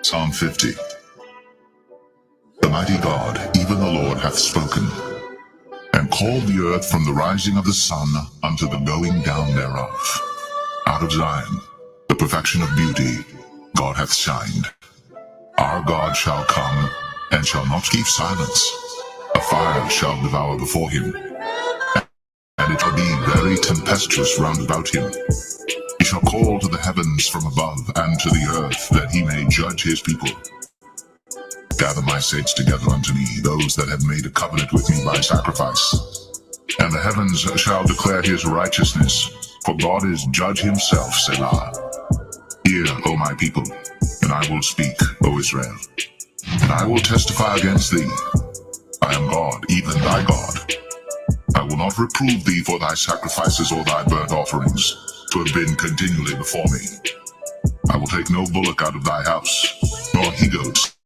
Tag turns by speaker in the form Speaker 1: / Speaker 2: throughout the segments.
Speaker 1: Psalm 50. The mighty God, even the Lord, hath spoken, and called the earth from the rising of the sun unto the going down thereof. Out of Zion, the perfection of beauty, God hath shined. Our God shall come, and shall not keep silence. A fire shall devour before him, and it shall be very tempestuous round about him. He shall call to the heavens from above, and to the earth, that he may judge his people. Gather my saints together unto me, those that have made a covenant with me by sacrifice. And the heavens shall declare his righteousness, for God is judge himself, Selah. Hear, O my people, and I will speak, O Israel. And I will testify against thee. I am God, even thy God. I will not reprove thee for thy sacrifices or thy burnt offerings, to have been continually before me. I will take no bullock out of thy house, nor he-goats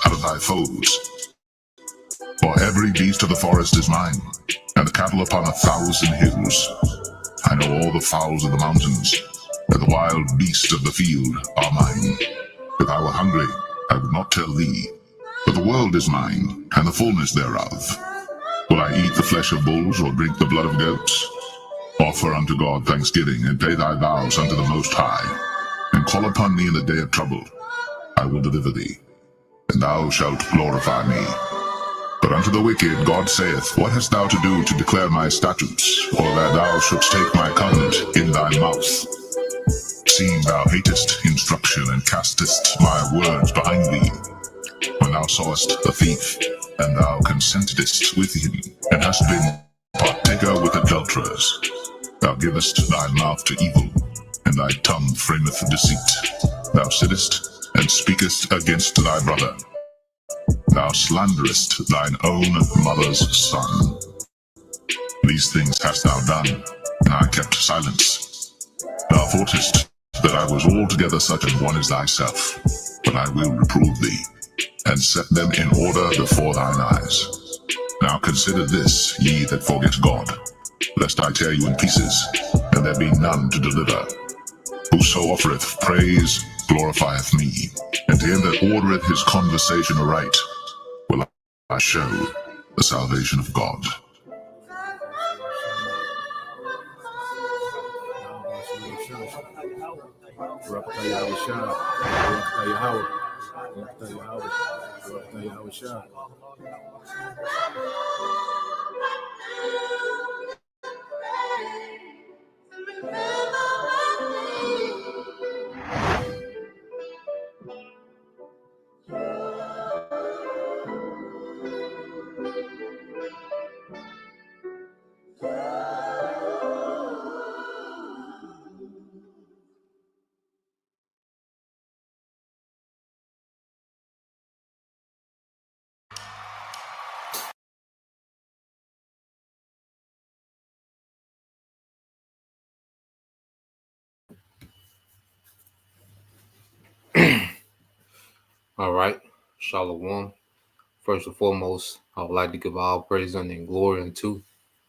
Speaker 1: out of thy folds. For every beast of the forest is mine, and the cattle upon 1,000 hills. I know all the fowls of the mountains, and the wild beasts of the field are mine. If I were hungry, I would not tell thee, but the world is mine, and the fullness thereof. Will I eat the flesh of bulls, or drink the blood of goats? Offer unto God thanksgiving, and pay thy vows unto the Most High, and call upon me in the day of trouble. I will deliver thee, and thou shalt glorify me. But unto the wicked God saith, What hast thou to do to declare my statutes, or that thou shouldst take my covenant in thy mouth? Seeing thou hatest instruction, and castest my words behind thee. When thou sawest a thief, and thou consentedst with him, and hast been partaker with adulterers, thou givest thy mouth to evil, and thy tongue frameth deceit. Thou sittest and speakest against thy brother. Thou slanderest thine own mother's son. These things hast thou done, and I kept silence. Thou thoughtest that I was altogether such an one as thyself, but I will reprove thee, and set them in order before thine eyes. Now consider this, ye that forget God, lest I tear you in pieces, and there be none to deliver. Whoso offereth praise glorifieth me, and to him that ordereth his conversation aright will I show the salvation of God.
Speaker 2: All right, Shalom. First and foremost, I would like to give all praise and glory unto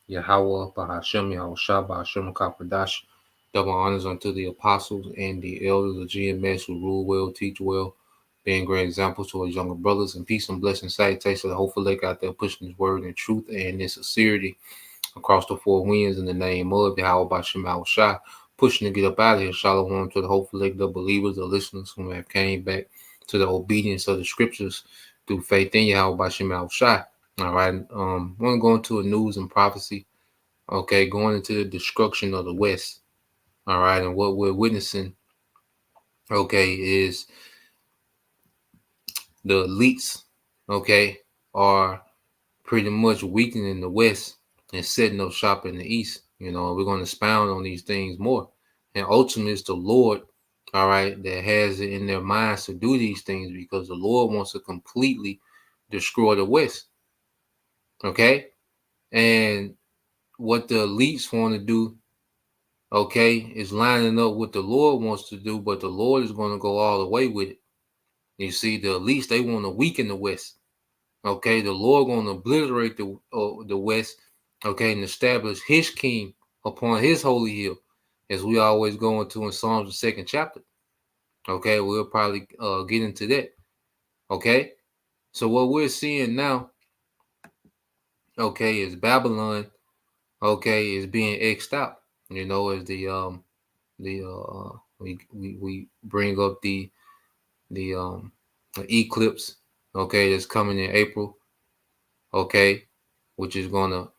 Speaker 2: Yahweh, Bahashem, Yahushua, Bahashem, Kapradash. Double honors unto the apostles and the elders of GMS who rule well, teach well, being great examples to our younger brothers. And peace and blessing salutations to the hopeful lake out there pushing his word in truth and in sincerity across the four winds in the name of Yahweh, Bahashem, Yahushua. Pushing to get up out of here. Shalom to the hopeful lake, the believers, the listeners who have came back to the obedience of the scriptures through faith in Yahweh Bashim Al-Shai. All right. Want to go into a news and prophecy. Okay, going into the destruction of the West. All right, and what we're witnessing, okay, is the elites, okay, are pretty much weakening the West and setting up shop in the East. You know, we're going to expound on these things more. And ultimately, it's the Lord, all right, that has it in their minds to do these things because the Lord wants to completely destroy the West. Okay? And what the elites want to do, okay, is lining up what the Lord wants to do, but the Lord is going to go all the way with it. You see, the elites, they want to weaken the West. Okay, the Lord going to obliterate the West. Okay, and establish His king upon His holy hill, as we always go into in Psalms the second chapter. Okay, we'll probably get into that. Okay, so what we're seeing now, okay, is Babylon. Okay, is being xed out. You know, as we bring up the eclipse. Okay, that's coming in April. Okay, which is gonna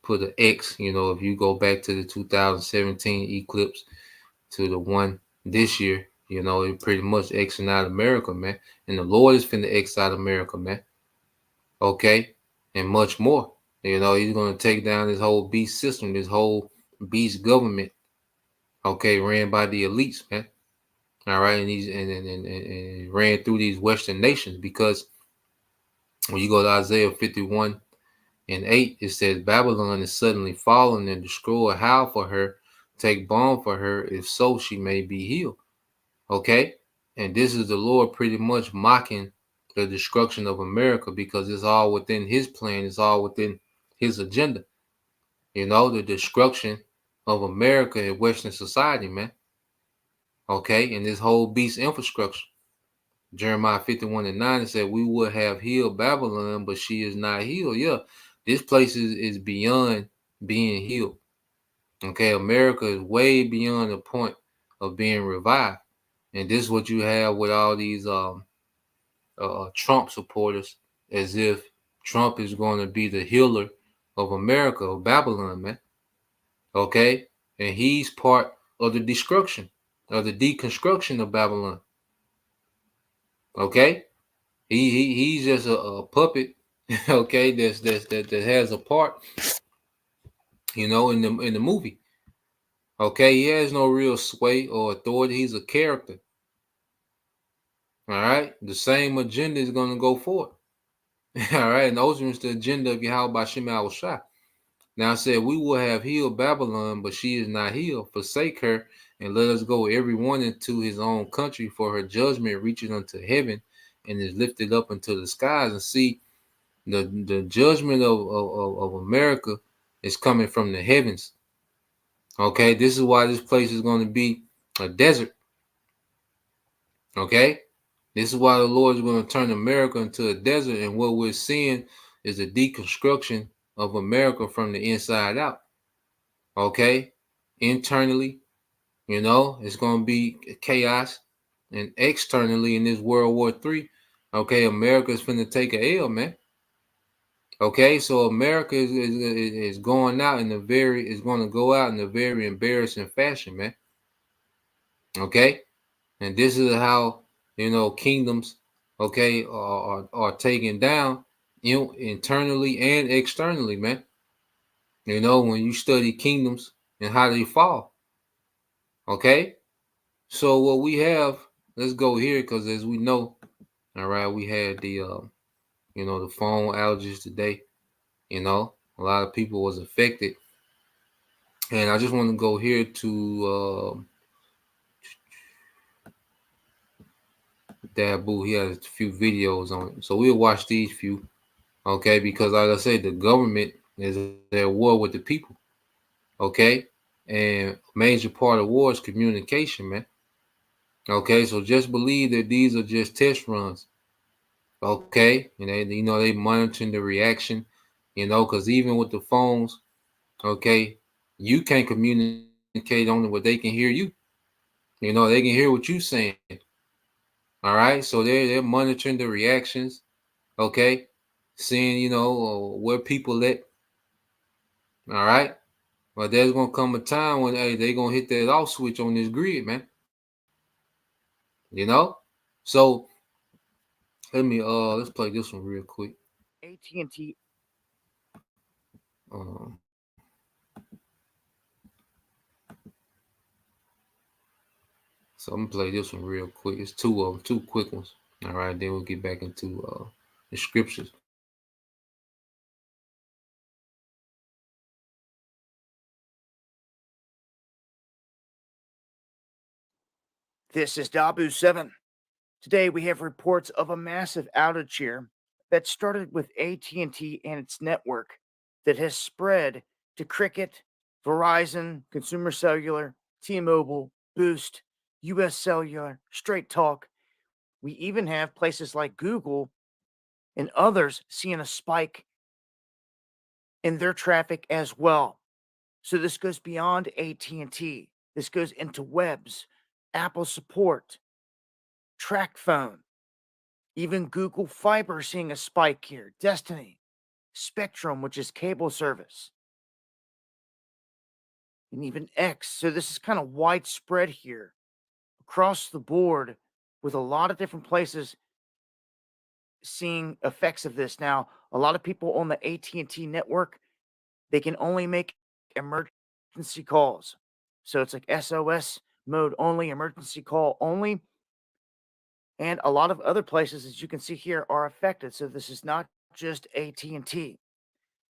Speaker 2: put an X. You know, if you go back to the 2017 eclipse to the one this year, you know, it pretty much Xing out America, man. And the Lord is finna X out America, man. Okay, and much more. You know, He's gonna take down this whole beast system, this whole beast government. Okay, ran by the elites, man. All right, and and ran through these Western nations, because when you go to Isaiah 51 and 8, it says, Babylon is suddenly fallen and destroyed. How for her? Take balm for her, if so she may be healed. Okay? And this is the Lord pretty much mocking the destruction of America, because it's all within His plan, it's all within His agenda. You know, the destruction of America and Western society, man. Okay? And this whole beast infrastructure. Jeremiah 51 and 9, it said, we would have healed Babylon, but she is not healed. Yeah, this place is beyond being healed. Okay, America is way beyond the point of being revived. And this is what you have with all these Trump supporters, as if Trump is going to be the healer of America, of Babylon, man. Okay, and he's part of the destruction, of the deconstruction of Babylon. Okay, he's just a puppet. Okay, that has a part, you know, in the movie. Okay, he has no real sway or authority. He's a character. All right, the same agenda is going to go forward. All right, and those are the agenda of Yahweh by Shema Shah. Now I said, we will have healed Babylon, but she is not healed. Forsake her, and let us go every one into his own country, for her judgment reaches unto heaven and is lifted up into the skies. And see, the judgment of America is coming from the heavens. Okay, this is why this place is going to be a desert. Okay, this is why the Lord is going to turn America into a desert, and what we're seeing is a deconstruction of America from the inside out. Okay, internally, you know, it's going to be chaos, and externally in this World War III, okay, America is finna take a L, man. Okay, so America is going out in is going to go out in a very embarrassing fashion, man. Okay, and this is how, you know, kingdoms, okay, are taken down, you know, internally and externally, man. You know, when you study kingdoms and how they fall. Okay, so what we have, let's go here, because as we know, all right, we had the you know, the phone outages today. You know, a lot of people was affected, and I just want to go here to Dabu. He has a few videos on it, so we'll watch these few. Okay, because like I said, the government is at war with the people. Okay, and a major part of war is communication, man. Okay, so just believe that these are just test runs. Okay, and they monitoring the reaction. You know, because even with the phones, okay, you can't communicate only what they can hear you. You know, they can hear what you saying. All right, so they're monitoring the reactions. Okay, seeing, you know, where people at. All right, but there's gonna come a time when, hey, they gonna hit that off switch on this grid, man. You know, so let's play this one real quick.
Speaker 3: AT&T.
Speaker 2: So I'm gonna play this one real quick. It's two of them, two quick ones. All right, then we'll get back into the scriptures.
Speaker 3: This is Dabu 7. Today we have reports of a massive outage here that started with AT&T and its network that has spread to Cricket, Verizon, Consumer Cellular, T-Mobile, Boost, US Cellular, Straight Talk. We even have places like Google and others seeing a spike in their traffic as well. So this goes beyond AT&T. This goes into webs, Apple support, track phone, even Google Fiber seeing a spike here, Destiny, Spectrum, which is cable service, and even X. So this is kind of widespread here across the board with a lot of different places seeing effects of this. Now, a lot of people on the AT&T network, they can only make emergency calls. So it's like SOS mode only, emergency call only. And a lot of other places, as you can see here, are affected. So this is not just AT&T.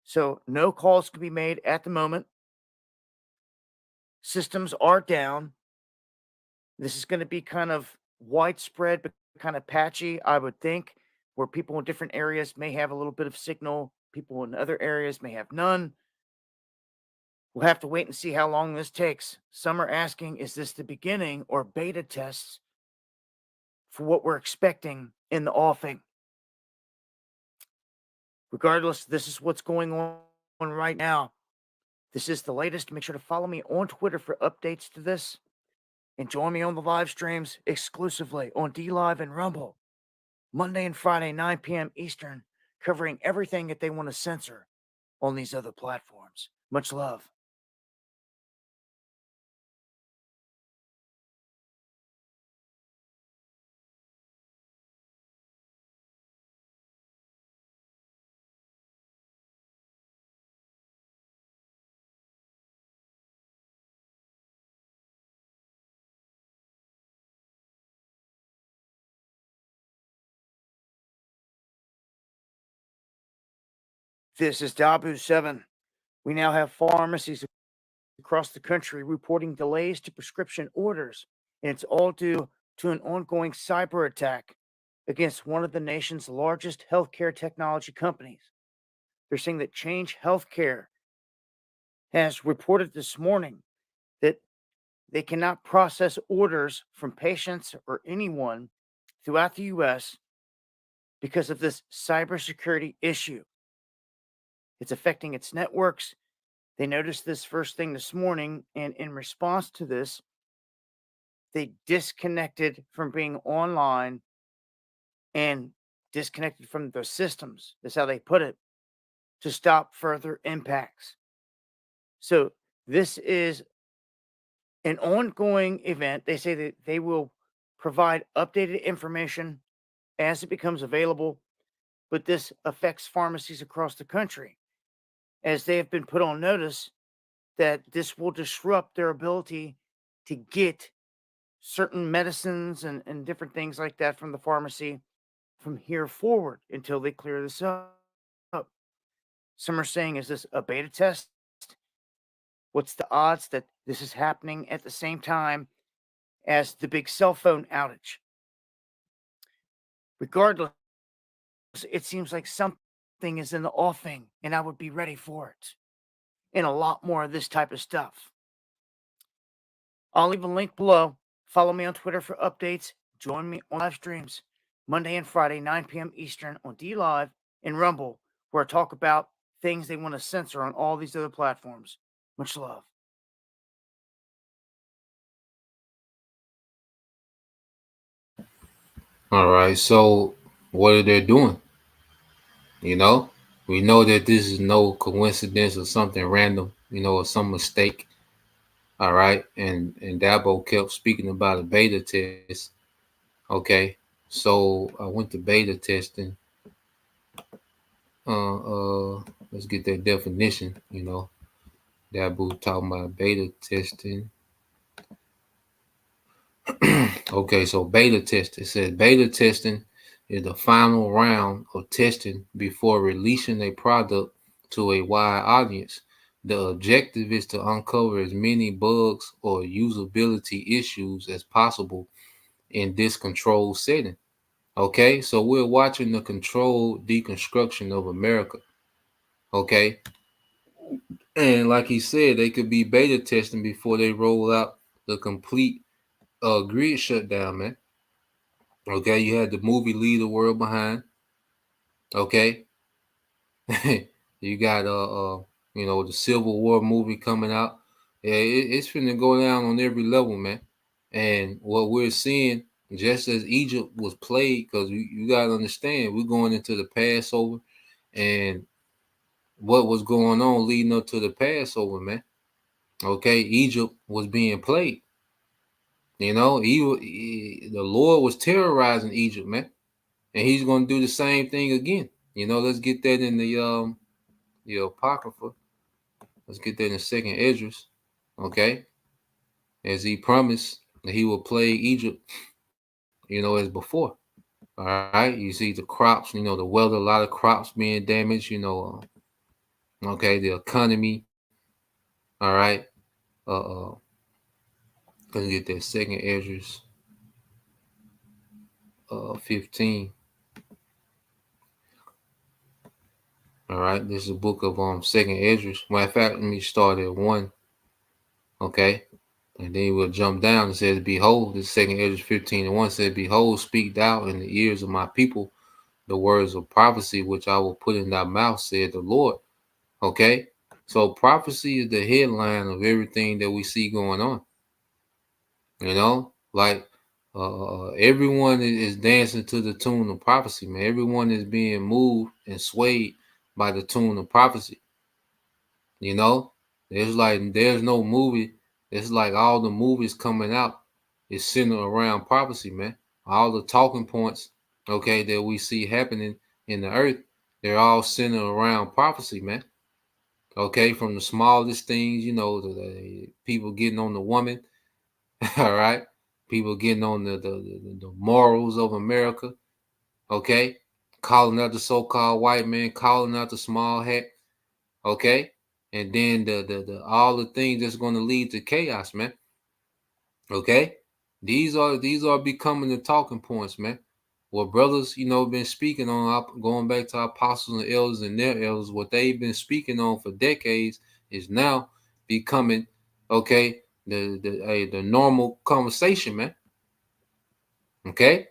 Speaker 3: So no calls can be made at the moment. Systems are down. This is going to be kind of widespread, but kind of patchy, I would think, where people in different areas may have a little bit of signal. People in other areas may have none. We'll have to wait and see how long this takes. Some are asking, is this the beginning or beta tests for what we're expecting in the offing? Regardless, this is what's going on right now. This is the latest. Make sure to follow me on Twitter for updates to this. And join me on the live streams exclusively on DLive and Rumble, Monday and Friday, 9 p.m. Eastern, covering everything that they want to censor on these other platforms. Much love. This is Dabu7. We now have pharmacies across the country reporting delays to prescription orders, and it's all due to an ongoing cyber attack against one of the nation's largest healthcare technology companies. They're saying that Change Healthcare has reported this morning that they cannot process orders from patients or anyone throughout the U.S. because of this cybersecurity issue. It's affecting its networks. They noticed this first thing this morning, and in response to this, they disconnected from being online and disconnected from their systems. That's how they put it, to stop further impacts. So this is an ongoing event. They say that they will provide updated information as it becomes available, but this affects pharmacies across the country as they have been put on notice that this will disrupt their ability to get certain medicines and different things like that from the pharmacy from here forward until they clear this up. Some are saying, is this a beta test? What's the odds that this is happening at the same time as the big cell phone outage? Regardless, it seems like something is in the offing, and I would be ready for it. And a lot more of this type of stuff. I'll leave a link below. Follow me on Twitter for updates. Join me on live streams Monday and Friday, 9 p.m. Eastern on DLive and Rumble, where I talk about things they want to censor on all these other platforms. Much love.
Speaker 2: All right. So what are they doing? You know, we know that this is no coincidence or something random. Or some mistake. All right. And Dabo kept speaking about a beta test. Okay. So I went to beta testing. Let's get that definition. Dabo talking about beta testing. Okay, so beta testing. It says beta testing is the final round of testing before releasing a product to a wide audience. The objective is to uncover as many bugs or usability issues as possible in this controlled setting. Okay, so we're watching the controlled deconstruction of America. Okay, and like he said, they could be beta testing before they roll out the complete grid shutdown, man. Okay, you had the movie Leave the World Behind. Okay, you got the Civil War movie coming out. Yeah, it's finna go down on every level, man. And what we're seeing, just as Egypt was played, because you gotta understand, we're going into the Passover, and what was going on leading up to the Passover, man. Okay, Egypt was being played. The Lord was terrorizing Egypt, man, and He's going to do the same thing again. Let's get that in the Apocrypha. Let's get that in Second Esdras. Okay, as He promised that He will plague Egypt, as before. All right, you see the crops, the weather, a lot of crops being damaged. Okay, the economy. All right, let's get that Second Esdras 15. All right, this is a book of Second Esdras. Matter of fact, let me start at 1. Okay, and then we'll jump down. It says, "Behold," this Second Esdras 15:1 says, "Behold, speak thou in the ears of my people the words of prophecy which I will put in thy mouth," said the Lord. Okay, so prophecy is the headline of everything that we see going on. Like everyone is dancing to the tune of prophecy, man. Everyone is being moved and swayed by the tune of prophecy. You know, there's no movie. It's like all the movies coming out is centered around prophecy, man. All the talking points, okay, that we see happening in the earth, they're all centered around prophecy, man. Okay, from the smallest things, the people getting on the woman, all right, people getting on the morals of America, okay, calling out the so-called white man, calling out the small hat, okay, and then the all the things that's going to lead to chaos, man. Okay, these are becoming the talking points, man. What brothers, been speaking on, going back to our apostles and elders and their elders, what they've been speaking on for decades is now becoming, okay, the normal conversation, man. Okay,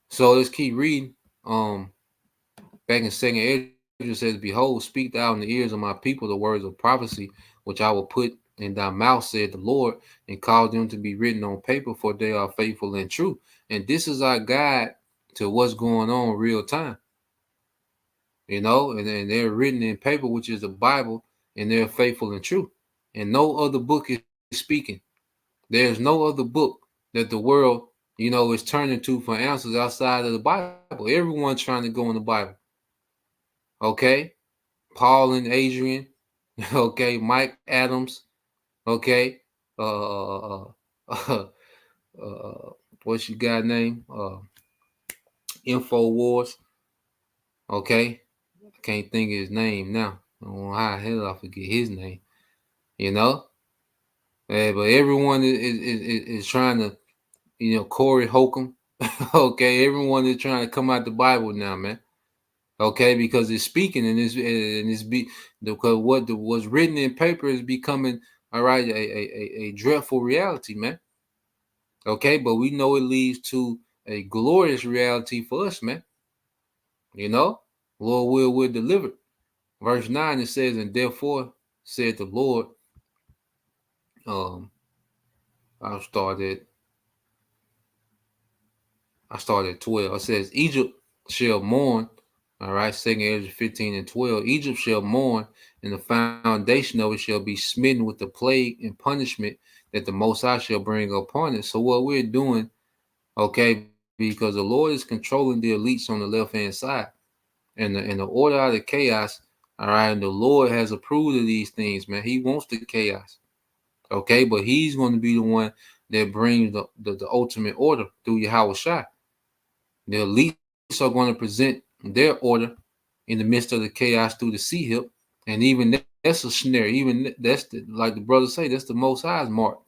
Speaker 2: so let's keep reading. Back in Second Ezra says, "Behold, speak thou in the ears of my people the words of prophecy, which I will put in thy mouth," said the Lord, "and cause them to be written on paper, for they are faithful and true." And this is our guide to what's going on real time, and they're written in paper, which is the Bible, and they're faithful and true. And no other book is speaking. There's no other book that the world, is turning to for answers outside of the Bible. Everyone's trying to go in the Bible. Okay? Paul and Adrian, okay, Mike Adams, okay, what's your guy name? Infowars, okay. I can't think of his name now. I don't know how the hell I forget his name. You know, but everyone is trying to, Corey Holcomb. Okay, everyone is trying to come out the Bible now, man. Okay, because it's speaking and because what's written in paper is becoming, all right, a dreadful reality, man. Okay, but we know it leads to a glorious reality for us, man. Lord will deliver. Verse 9 it says, "And therefore said the Lord," um, I started 12. It says, "Egypt shall mourn." All right, Second Ezra 15:12. "Egypt shall mourn, and the foundation of it shall be smitten with the plague and punishment that the Most High shall bring upon it." So what we're doing, okay, because the Lord is controlling the elites on the left hand side, and the order out of chaos. All right, and the Lord has approved of these things, man. He wants the chaos, okay, but He's going to be the one that brings the ultimate order through Yahweh Shai. The elites are going to present their order in the midst of the chaos through the sea hip, and even that's a snare. Even that's like the brothers say, that's the Most High's mark.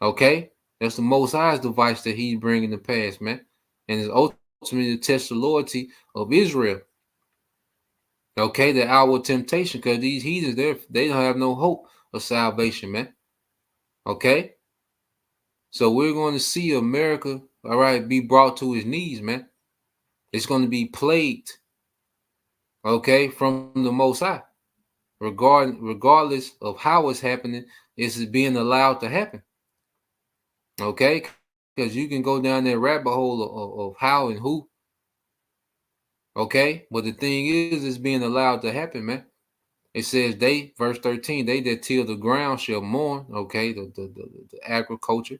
Speaker 2: Okay, That's the Most High's device that He's bringing to pass, man. And it's ultimately to test the loyalty of Israel. Okay, the hour of temptation, because these heathens, they don't have no hope of salvation, man. Okay, so we're going to see America, all right, be brought to its knees, man. It's going to be plagued, okay, from the Most High, regardless of how it's happening. It's being allowed to happen, okay? Because you can go down that rabbit hole of how and who, okay? But the thing is, it's being allowed to happen, man. It says they, verse 13, they that till the ground shall mourn, okay, the agriculture,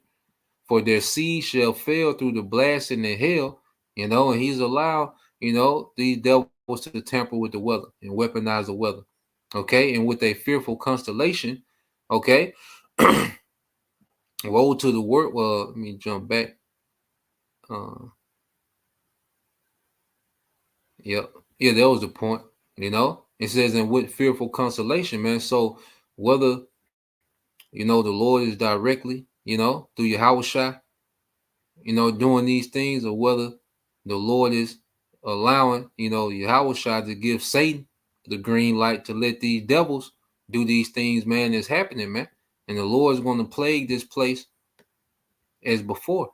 Speaker 2: for their seed shall fail through the blast and the hail, and he's allowed, these devils to tamper with the weather and weaponize the weather, okay, and with a fearful constellation, okay. Woe to the word. Well, let me jump back. Uh, yeah, yeah, that was the point. It says, and with fearful consolation, man. So whether the Lord is directly, through Yahweh, doing these things, or whether the Lord is allowing, Yahweh to give Satan the green light to let these devils do these things, man, is happening, man. And the Lord is going to plague this place as before.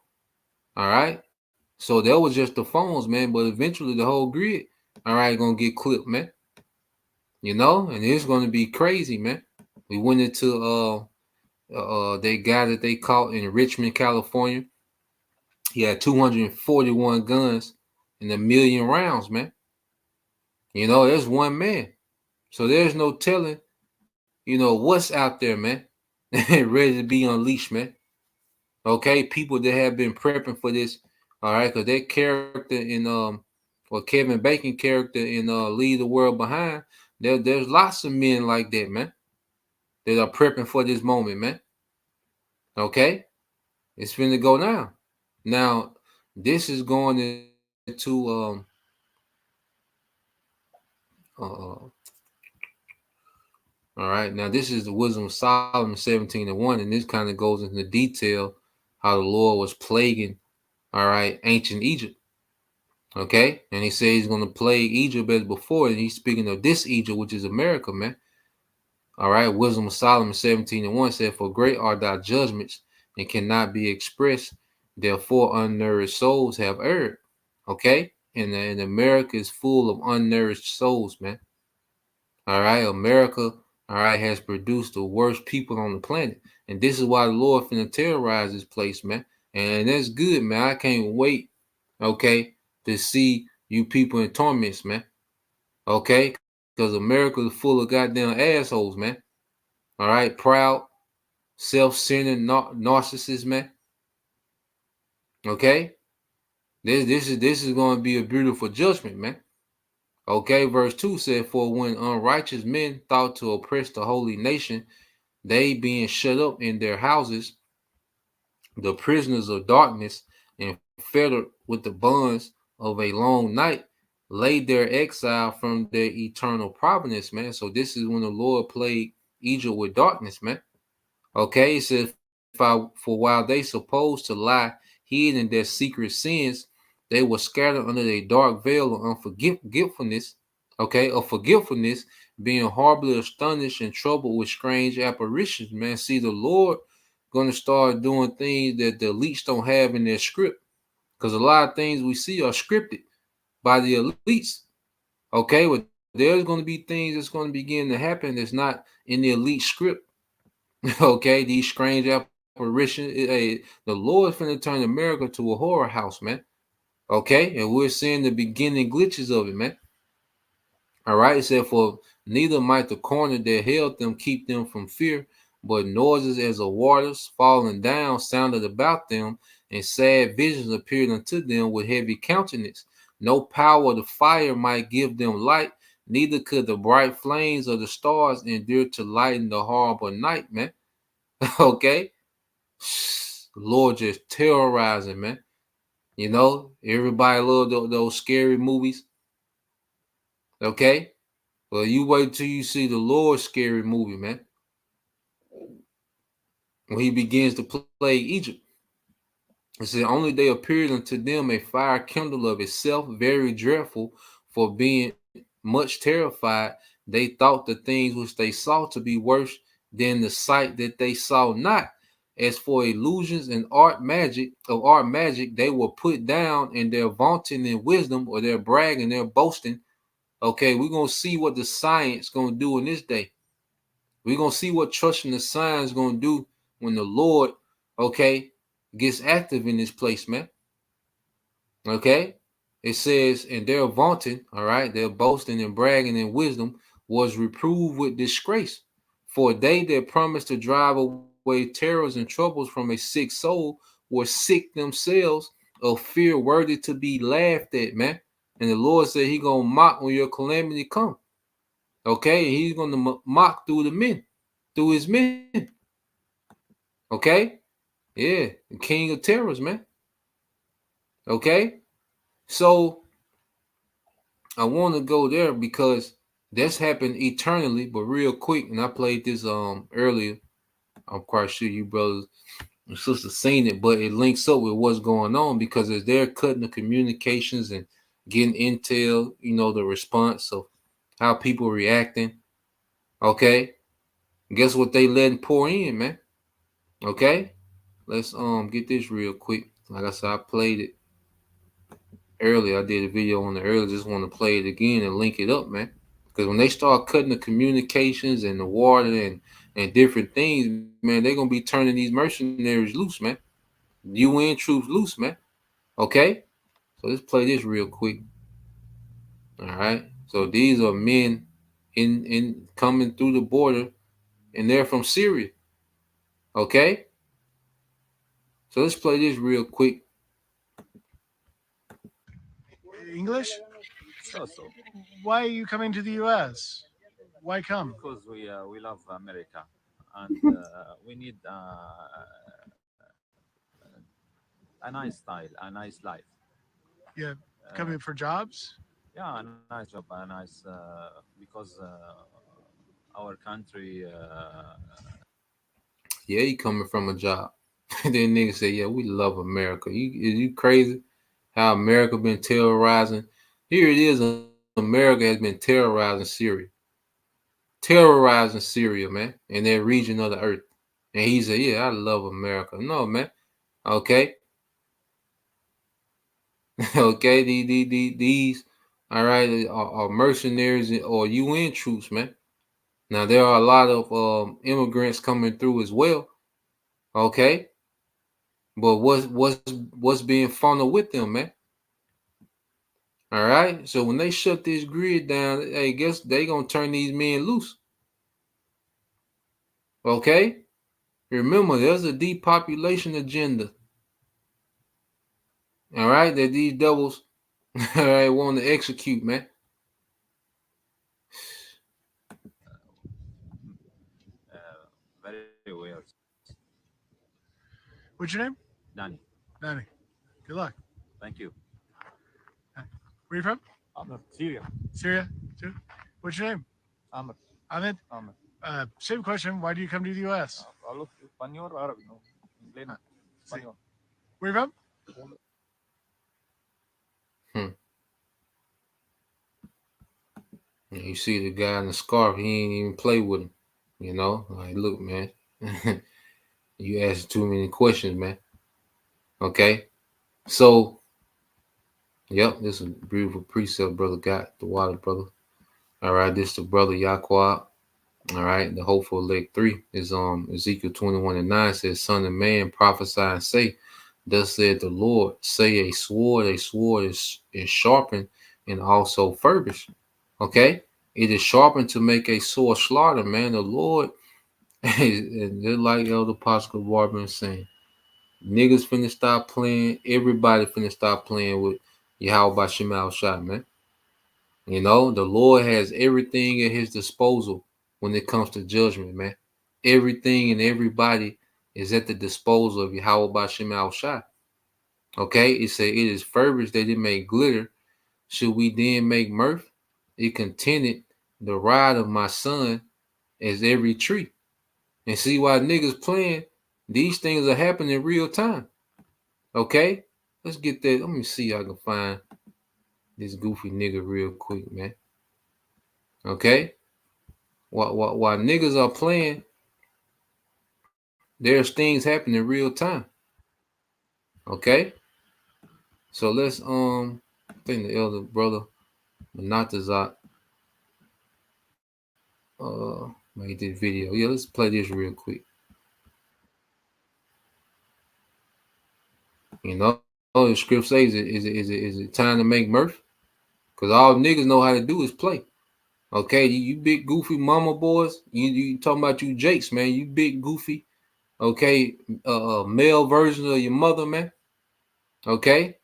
Speaker 2: All right. So that was just the phones, man. But eventually the whole grid, all right, gonna get clipped, man. And it's gonna be crazy, man. We went into that guy that they caught in Richmond, California. He had 241 guns and 1,000,000 rounds, man. That's one man. So there's no telling, what's out there, man. Ready to be unleashed, man. Okay, people that have been prepping for this, all right, because that character in or Kevin Bacon character in Leave the World Behind, there's lots of men like that, man, that are prepping for this moment, man. Okay, it's finna go now. Now, this is going into all right. Now, this is the Wisdom of Solomon 17:1, and this kind of goes into detail how the Lord was plaguing, all right, ancient Egypt. Okay, and he says he's going to plague Egypt as before, and he's speaking of this Egypt, which is America, man. All right, Wisdom of Solomon 17:1 said, "For great are thy judgments, and cannot be expressed. Therefore, unnourished souls have erred." Okay, and America is full of unnourished souls, man. All right, America, all right, has produced the worst people on the planet, and this is why the Lord finna terrorize this place, man. And that's good, man. I can't wait, okay, to see you people in torments, man. Okay, because America is full of goddamn assholes, man. All right, proud, self-centered narcissists, man. Okay, this is going to be a beautiful judgment, man. Okay, verse 2 said, "For when unrighteous men thought to oppress the holy nation, they being shut up in their houses, the prisoners of darkness, and fettered with the bonds of a long night, laid their exile from their eternal providence," man. So this is when the Lord plagued Egypt with darkness, man. Okay, it says, "For while they supposed to lie hid in their secret sins, they were scattered under a dark veil of unforgetfulness, okay, of forgetfulness, being horribly astonished and troubled with strange apparitions." Man, see, the Lord going to start doing things that the elites don't have in their script, because a lot of things we see are scripted by the elites. Okay, well, there's going to be things that's going to begin to happen that's not in the elite script. Okay, these strange apparitions. The Lord's finna turn America to a horror house, man. Okay, and we're seeing the beginning glitches of it, man. All right, it said, "For neither might the corner that held them keep them from fear, but noises as of waters falling down sounded about them, and sad visions appeared unto them with heavy countenance. No power of the fire might give them light, neither could the bright flames of the stars endure to lighten the horrible night," man. Okay, Lord just terrorizing, man. Everybody love those scary movies. Okay, well, you wait till you see the Lord scary movie, man, when he begins to plague Egypt. It said, only they appeared unto them a fire kindled of itself, very dreadful, for being much terrified, they thought the things which they saw to be worse than the sight that they saw not. As for illusions and art magic, they were put down in their vaunting in wisdom or their bragging, their boasting. Okay, we're gonna see what the science gonna do in this day. We're gonna see what trusting the science gonna do when the Lord, okay, gets active in this place, man. Okay, it says, and their vaunting, all right, their boasting and bragging in wisdom was reproved with disgrace. For they that promised to drive away terrors and troubles from a sick soul were sick themselves of fear worthy to be laughed at, man. And the Lord said he gonna mock when your calamity come. Okay, and he's gonna mock through the men, through his men. Okay, yeah, the king of terrors, man. Okay, so I want to go there because that's happened eternally, but real quick. And I played this earlier. I'm quite sure you brothers and sisters seen it, but it links up with what's going on because as they're cutting the communications and getting intel, you know, the response of how people reacting. Okay, guess what they letting pour in, man. Okay, let's get this real quick. Like I said, I played it earlier. I did a video on it earlier. Just want to play it again and link it up, man. Because when they start cutting the communications and the water and different things, man, they're gonna be turning these mercenaries loose, man. UN troops loose, man. Okay, so let's play this real quick. All right. So these are men in coming through the border, and they're from Syria. Okay. So let's play this real quick.
Speaker 4: English?
Speaker 5: So,
Speaker 4: Why are you coming to the U.S.? Why come?
Speaker 5: because we love America and we need a nice style, a nice life.
Speaker 4: Yeah,
Speaker 5: Uh,
Speaker 4: coming for jobs?
Speaker 5: yeah, a nice job, a nice because our country.
Speaker 2: Yeah, he coming from a job. And then niggas say, "Yeah, we love America." You crazy? How America been terrorizing? Here it is. America has been terrorizing Syria, terrorizing Syria, man, in that region of the earth. And he said, "Yeah, I love America." No, man. Okay, okay. These, all right, are mercenaries or UN troops, man. Now there are a lot of immigrants coming through as well. Okay, but what's being funneled with them, man? All right. So when they shut this grid down, hey, guess they gonna turn these men loose. Okay. Remember, there's a depopulation agenda. All right, that these devils, all right, want to execute, man.
Speaker 5: Very weird.
Speaker 4: What's your name?
Speaker 5: Danny,
Speaker 4: Danny. Good luck.
Speaker 5: thank you.
Speaker 4: Where you from?
Speaker 6: Amr, Syria.
Speaker 4: Syria? Too? What's your name?
Speaker 6: Amr,
Speaker 4: Ahmed?
Speaker 6: Amr.
Speaker 4: Same question. Why do you come to the U.S.?
Speaker 6: قالوا اسبانيول عربي no لينا اسبانيول.
Speaker 4: Where you from?
Speaker 2: And you see the guy in the scarf, he ain't even play with him. You know, like, look, man, you asking too many questions, man. Okay, so, yep, this is a beautiful precept, brother. Got the water, brother. All right, this the brother Yaqua. All right, the hopeful leg 3 is Ezekiel 21:9 says, "Son of man, prophesy and say, thus said the Lord, say a sword is sharpened and also furbished." Okay, it is sharpened to make a sore slaughter, man. The Lord, and just like Elder Pascal Barber saying, niggas finna stop playing. Everybody finna stop playing with Yahweh Shemal Shah, man. You know, the Lord has everything at his disposal when it comes to judgment, man. Everything and everybody is at the disposal of Yahweh Shemal Shah. Okay, it said it is furbished that it may glitter. Should we then make mirth? It contented the ride of my son as every tree. And see why niggas playing, these things are happening in real time. Okay, let's get that. Let me see if I can find this goofy nigga real quick, man. Okay, while niggas are playing, there's things happening in real time. Okay, so let's I think the elder brother Manatazak made this video. Yeah, let's play this real quick. You know, the script says is it time to make mirth? Because all niggas know how to do is play. Okay, you big goofy mama boys, you talking about you Jakes, man. You big goofy, okay, male version of your mother, man. Okay,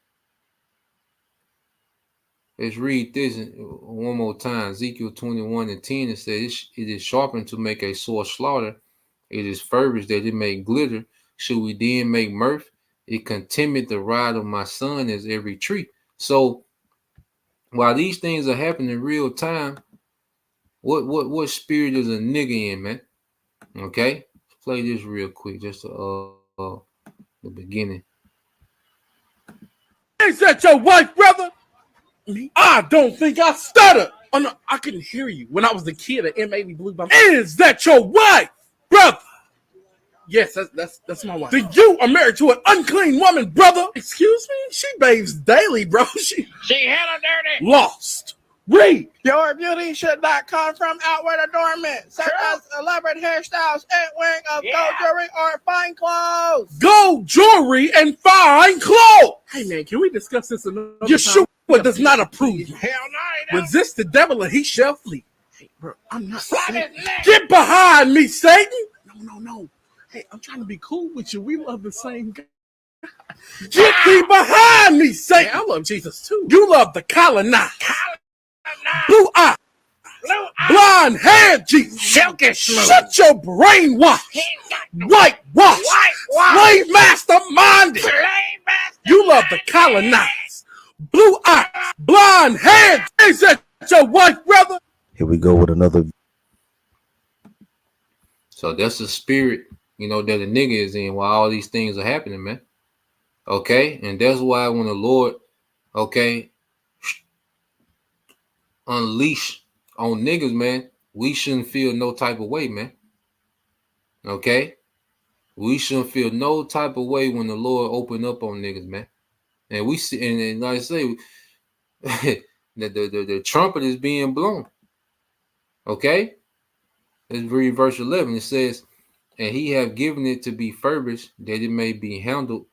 Speaker 2: let's read this one more time. Ezekiel 21:10. It says, "It is sharpened to make a sore slaughter. It is furbished that it may glitter. Should we then make mirth? It contemneth the rod of my son as every tree." So while these things are happening in real time, what spirit is a nigga in, man? Okay, let's play this real quick, just the beginning.
Speaker 7: Is that your wife, brother? I don't think I stuttered. Oh no, I couldn't hear you. When I was a kid, an M80 blew by. Is that your wife, brother? Yes, that's my wife. Then you are married to an unclean woman, brother. Excuse me? She bathes daily, bro. She hella dirty. Lost. Read. Your beauty should not come from outward adornment, such as elaborate hairstyles and wearing of gold jewelry or fine clothes. Gold jewelry and fine clothes. Hey man, can we discuss this another time? Yeshua does not approve. Hell no. Resist the devil and he shall flee. Hey, bro, I'm not. Get behind me, Satan. No. Hey, I'm trying to be cool with you. We love the same God. Get thee behind me, Satan. Hey, I love Jesus too. You love the colonized. Blue eye. Blonde hair, Jesus. Silky smooth. Shut your brainwash. Whitewash. Slave master minded. You love the colonized. Blue eyes. Blonde hair. Is that your wife, brother?
Speaker 8: Here we go with another.
Speaker 2: So that's the spirit, you know, that a nigga is in while all these things are happening, man. Okay, and that's why when the Lord, okay, unleash on niggas, man, we shouldn't feel no type of way, man. Okay, we shouldn't feel no type of way when the Lord open up on niggas, man. And we see, and like I say, the trumpet is being blown. Okay, let's read verse 11. It says, "And he have given it to be furbished, that it may be handled.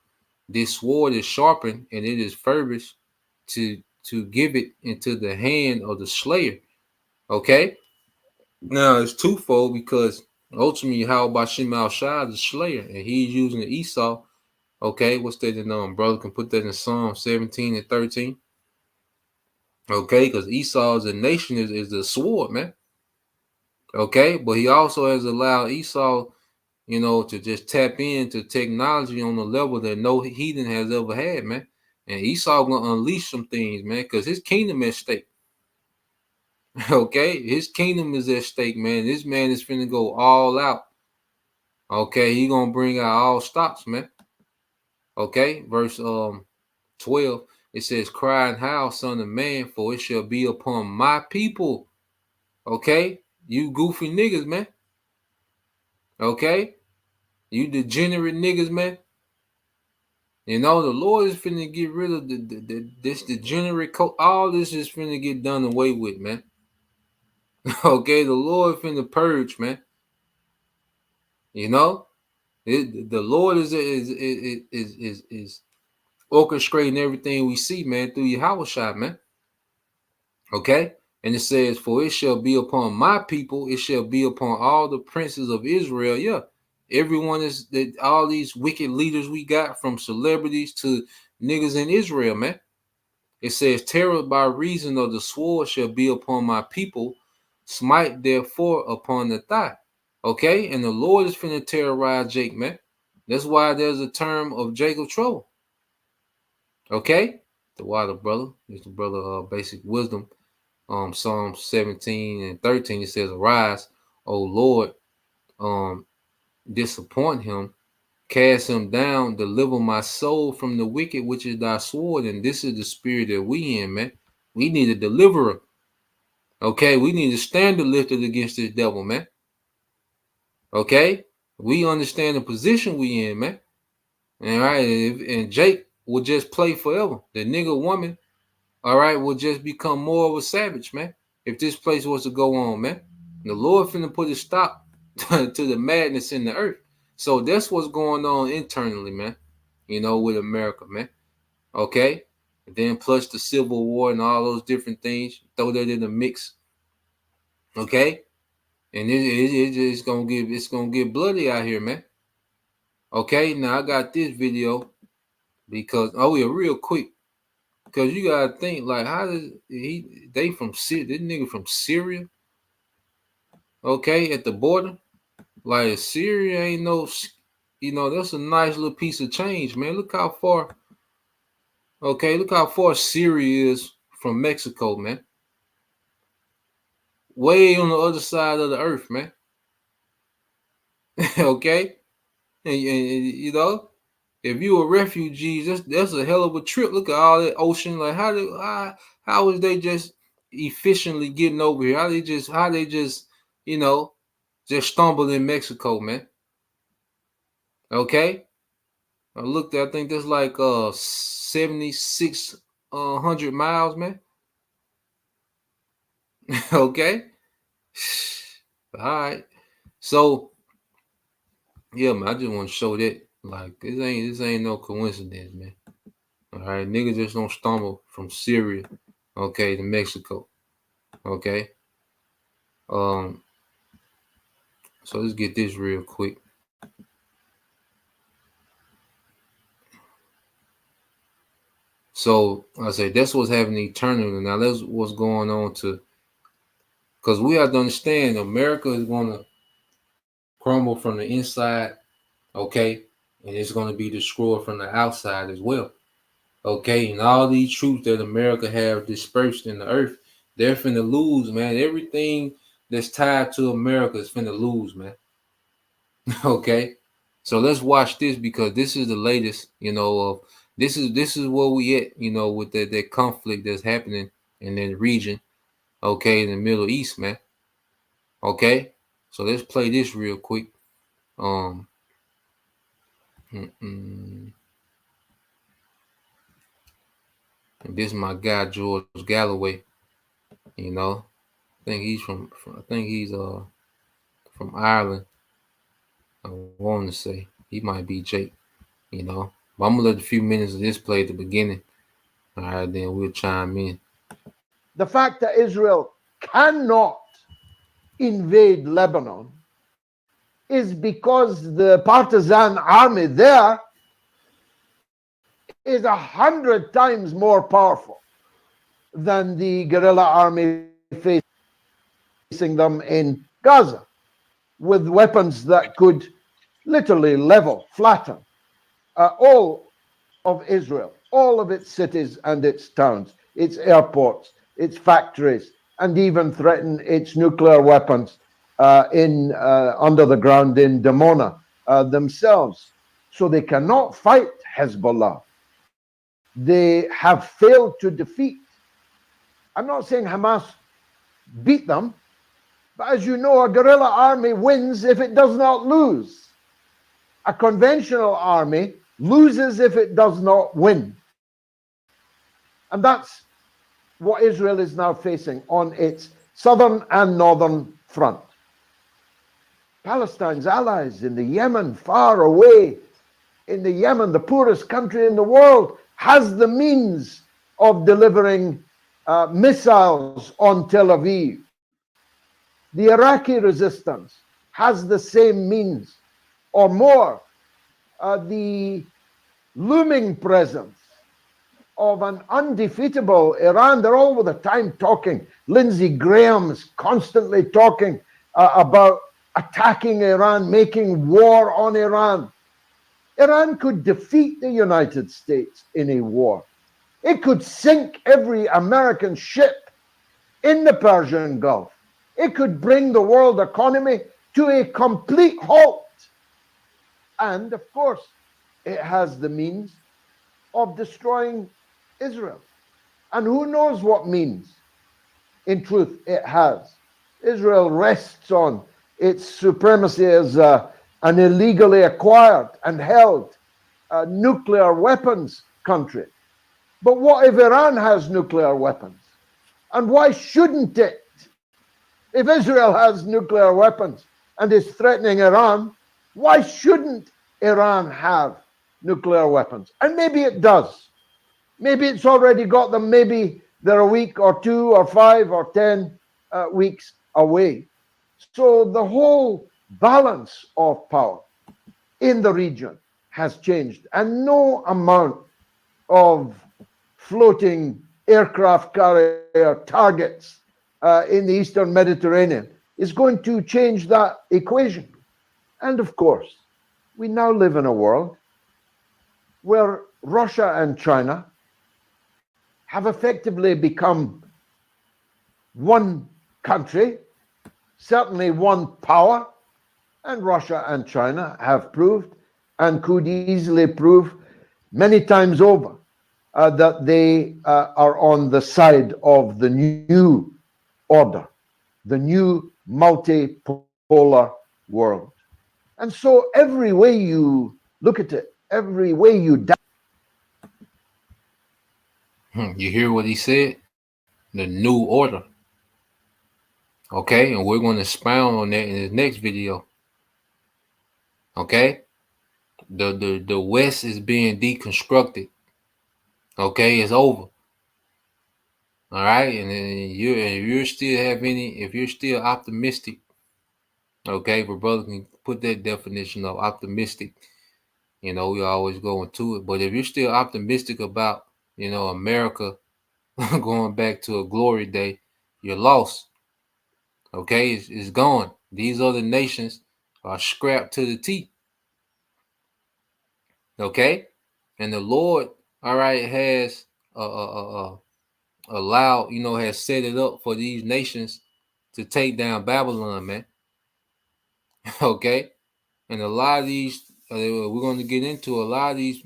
Speaker 2: This sword is sharpened, and it is furbished to give it into the hand of the slayer." Okay, now it's twofold because ultimately, how about Shemal Shah, the slayer, and he's using the Esau. Okay, what's that in brother can put that in Psalm 17:13. Okay, because Esau as a nation is the sword, man. Okay, but he also has allowed Esau, you know, to just tap into technology on a level that no heathen has ever had, man. And Esau gonna unleash some things, man, because his kingdom is at stake. Okay, his kingdom is at stake, man. This man is finna go all out. Okay, he gonna bring out all stops, man. Okay, verse 12. It says, "Cry and howl, son of man, for it shall be upon my people." Okay, you goofy niggas, man. Okay, you degenerate niggas, man. You know, the Lord is finna get rid of this degenerate all this is finna get done away with, man. Okay, the Lord finna purge, man. You know, the Lord is orchestrating everything we see, man, through Yahweh Shai, man. Okay, and it says, "For it shall be upon my people; it shall be upon all the princes of Israel." Yeah, everyone is that all these wicked leaders we got, from celebrities to niggas in Israel, man. It says, "Terror by reason of the sword shall be upon my people, smite therefore upon the thigh." Okay, and the Lord is finna terrorize Jake, man. That's why there's a term of Jacob trouble. Okay, the water brother is the brother of basic wisdom. Psalm 17:13. It says, "Arise, O Lord, disappoint him, cast him down, deliver my soul from the wicked, which is thy sword. And this is the spirit that we in, man. We need a deliverer. Okay, we need a standard lifted against this devil, man. Okay, we understand the position we in, man. All right, and Jake will just play forever. The nigga woman, all right, will just become more of a savage, man. If this place was to go on, man, the Lord finna put a stop to the madness in the earth. So that's what's going on internally, man. You know, with America, man. Okay, and then plus the Civil War and all those different things. Throw that in the mix. Okay, and it's gonna get bloody out here, man. Okay, now I got this video because real quick, because you gotta think like how does they from Syria, this nigga from Syria, okay, at the border, like Syria ain't no, that's a nice little piece of change, man. Look how far, okay, look how far Syria is from Mexico, man. Way on the other side of the earth, man. Okay, and you know, if you a refugee, that's a hell of a trip. Look at all that ocean. Like how is they just efficiently getting over here? How they just just stumbled in Mexico, man. Okay, I looked. I think that's like 7,600 miles, man. Okay, all right. So yeah, man. I just want to show that like this ain't no coincidence, man. All right, niggas just don't stumble from Syria, okay, to Mexico, okay. So let's get this real quick. So I say that's what's happening eternally. Now that's what's going on because we have to understand America is going to crumble from the inside, okay, and it's going to be destroyed from the outside as well, okay. And all these troops that America have dispersed in the earth, they're finna lose, man. Everything that's tied to America is finna lose, man. Okay, so let's watch this because this is the latest. This is where we at. With that conflict that's happening in the region. Okay, in the Middle East, man. Okay, so let's play this real quick. And this is my guy George Galloway. I think he's from from Ireland. I want to say he might be Jake. But I'm gonna let a few minutes of this play at the beginning. All right, then we'll chime in.
Speaker 8: The fact that Israel cannot invade Lebanon is because the partisan army there is 100 times more powerful than the guerrilla army facing them in Gaza, with weapons that could literally level, flatten all of Israel, all of its cities and its towns, its airports, its factories, and even threaten its nuclear weapons under the ground in Dimona themselves. So they cannot fight Hezbollah. They have failed to defeat. I'm not saying Hamas beat them, but as you know, a guerrilla army wins if it does not lose. A conventional army loses if it does not win. And that's what Israel is now facing on its southern and northern front. Palestine's allies in the Yemen, far away in the Yemen, the poorest country in the world, has the means of delivering missiles on Tel Aviv. The Iraqi resistance has the same means or more. The looming presence of an undefeatable Iran, they're all the time talking. Lindsey Graham's constantly talking about attacking Iran, making war on Iran. Iran could defeat the United States in a war. It could sink every American ship in the Persian Gulf. It could bring the world economy to a complete halt. And of course, it has the means of destroying Israel. And who knows what means, in truth, it has. Israel rests on its supremacy as an illegally acquired and held nuclear weapons country. But what if Iran has nuclear weapons? And why shouldn't it? If Israel has nuclear weapons and is threatening Iran, why shouldn't Iran have nuclear weapons? And maybe it does. Maybe it's already got them. Maybe they're a week or 2 or 5 or 10 weeks away. So the whole balance of power in the region has changed, and no amount of floating aircraft carrier targets in the Eastern Mediterranean is going to change that equation. And of course, we now live in a world where Russia and China have effectively become one country, certainly one power, and Russia and China have proved and could easily prove many times over that they are on the side of the new order, the new multipolar world. And so every way you look at it, every way you
Speaker 2: You hear what he said? The new order. Okay, and we're going to expound on that in the next video. Okay, the West is being deconstructed. Okay, it's over. All right, and then if you're still optimistic, okay, but brother can put that definition of optimistic. You know, we always go into it, but if you're still optimistic about, America going back to a glory day, you're lost. Okay, it's gone. These other nations are scrapped to the teeth. Okay, and the Lord, all right, has allowed, has set it up for these nations to take down Babylon, man. Okay, and a lot of these, we're going to get into a lot of these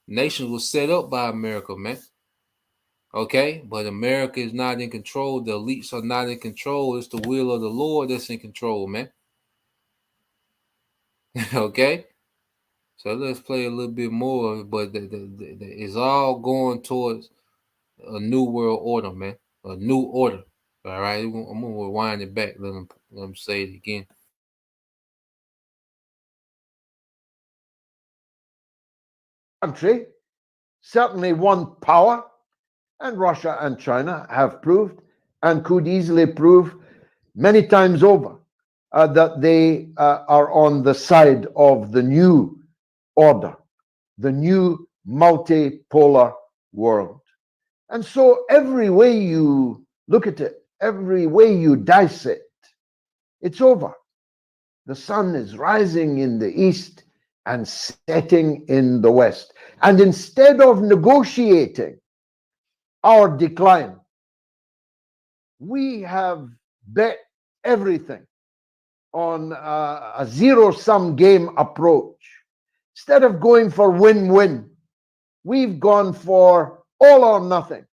Speaker 2: nations were set up by America, man. Okay, but America is not in control. The elites are not in control. It's the will of the Lord that's in control, man. Okay, so let's play a little bit more, but it's all going towards a new world order, man. A new order. All right, I'm gonna rewind it back. Let them say it again.
Speaker 8: country, certainly one power, and Russia and China have proved and could easily prove many times over that they are on the side of the new order, the new multipolar world. And so every way you look at it, every way you dice it, it's over. The sun is rising in the east and setting in the west. And instead of negotiating our decline, we have bet everything on a zero-sum game approach. Instead of going for win-win, we've gone for all or nothing.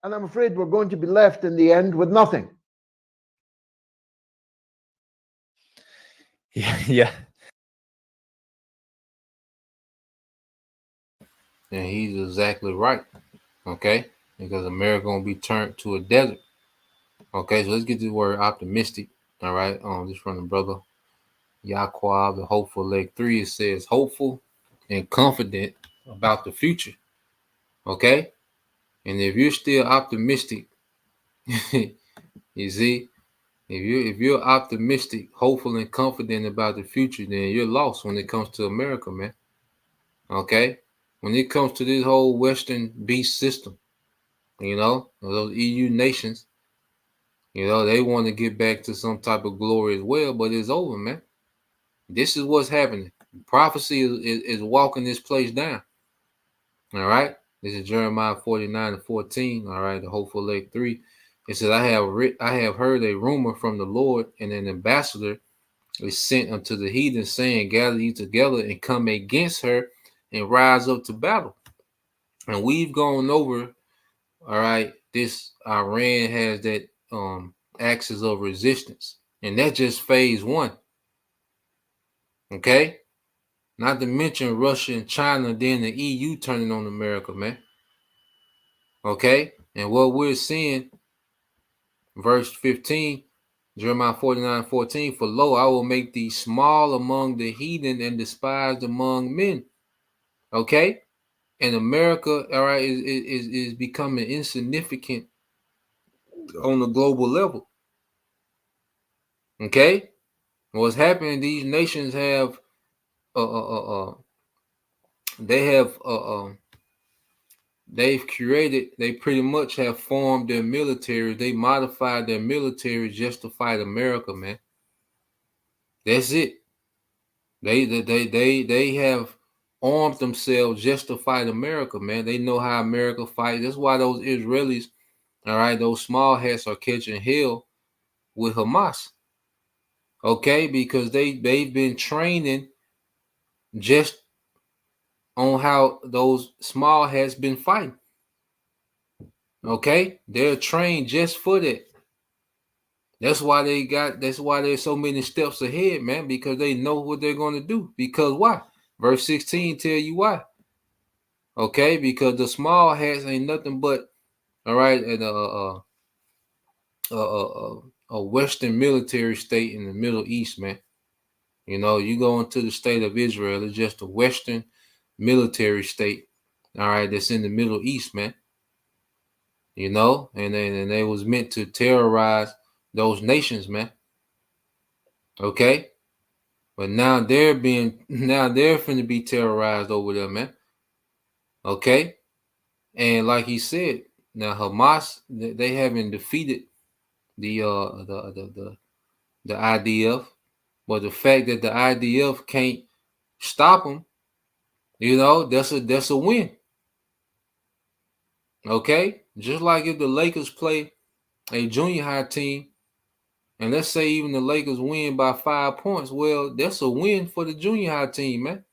Speaker 8: And I'm afraid we're going to be left in the end with nothing.
Speaker 9: Yeah.
Speaker 2: And he's exactly right. Okay, because America gonna be turned to a desert. Okay, so let's get to the word optimistic. All right, this from the brother Yaquab, the hopeful leg 3. It says hopeful and confident about the future. Okay, and if you're still optimistic, you see, if you're optimistic, hopeful, and confident about the future, then you're lost when it comes to America, man. Okay, when it comes to this whole Western beast system, those EU nations, they want to get back to some type of glory as well, but it's over, man. This is what's happening. Prophecy is walking this place down. All right. This is Jeremiah 49:14. All right, the hopeful lake 3. It says, I have heard a rumor from the Lord, and an ambassador is sent unto the heathen, saying, gather you together and come against her and rise up to battle. And we've gone over, all right, this Iran has that axis of resistance. And that's just phase one. Okay? Not to mention Russia and China, then the EU turning on America, man. Okay? And what we're seeing, verse 15, Jeremiah 49:14, for lo, I will make thee small among the heathen and despised among men. Okay? And America, all right, is becoming insignificant on the global level. Okay? What's happening, these nations have they've created, they pretty much have formed their military, they modified their military just to fight America, man. That's it. They have armed themselves just to fight America, man. They know how America fights. That's why those Israelis, all right, those small hats are catching hell with Hamas. Okay, because they've been training just on how those small hats been fighting. Okay, they're trained just for that. That's why there's so many steps ahead, man, because they know what they're going to do. Because why? Verse 16 tell you why. Okay, because the small hats ain't nothing but, all right, a Western military state in the Middle East, man. You know, you go into the state of Israel, it's just a Western military state, all right, that's in the Middle East, man. You know, and they was meant to terrorize those nations, man. Okay, but now they're finna be terrorized over there, man. Okay, and like he said, now Hamas, they haven't defeated the IDF, but the fact that the IDF can't stop them, you know, that's a win. Okay, just like if the Lakers play a junior high team, and let's say even the Lakers win by 5 points, well, that's a win for the junior high team, man.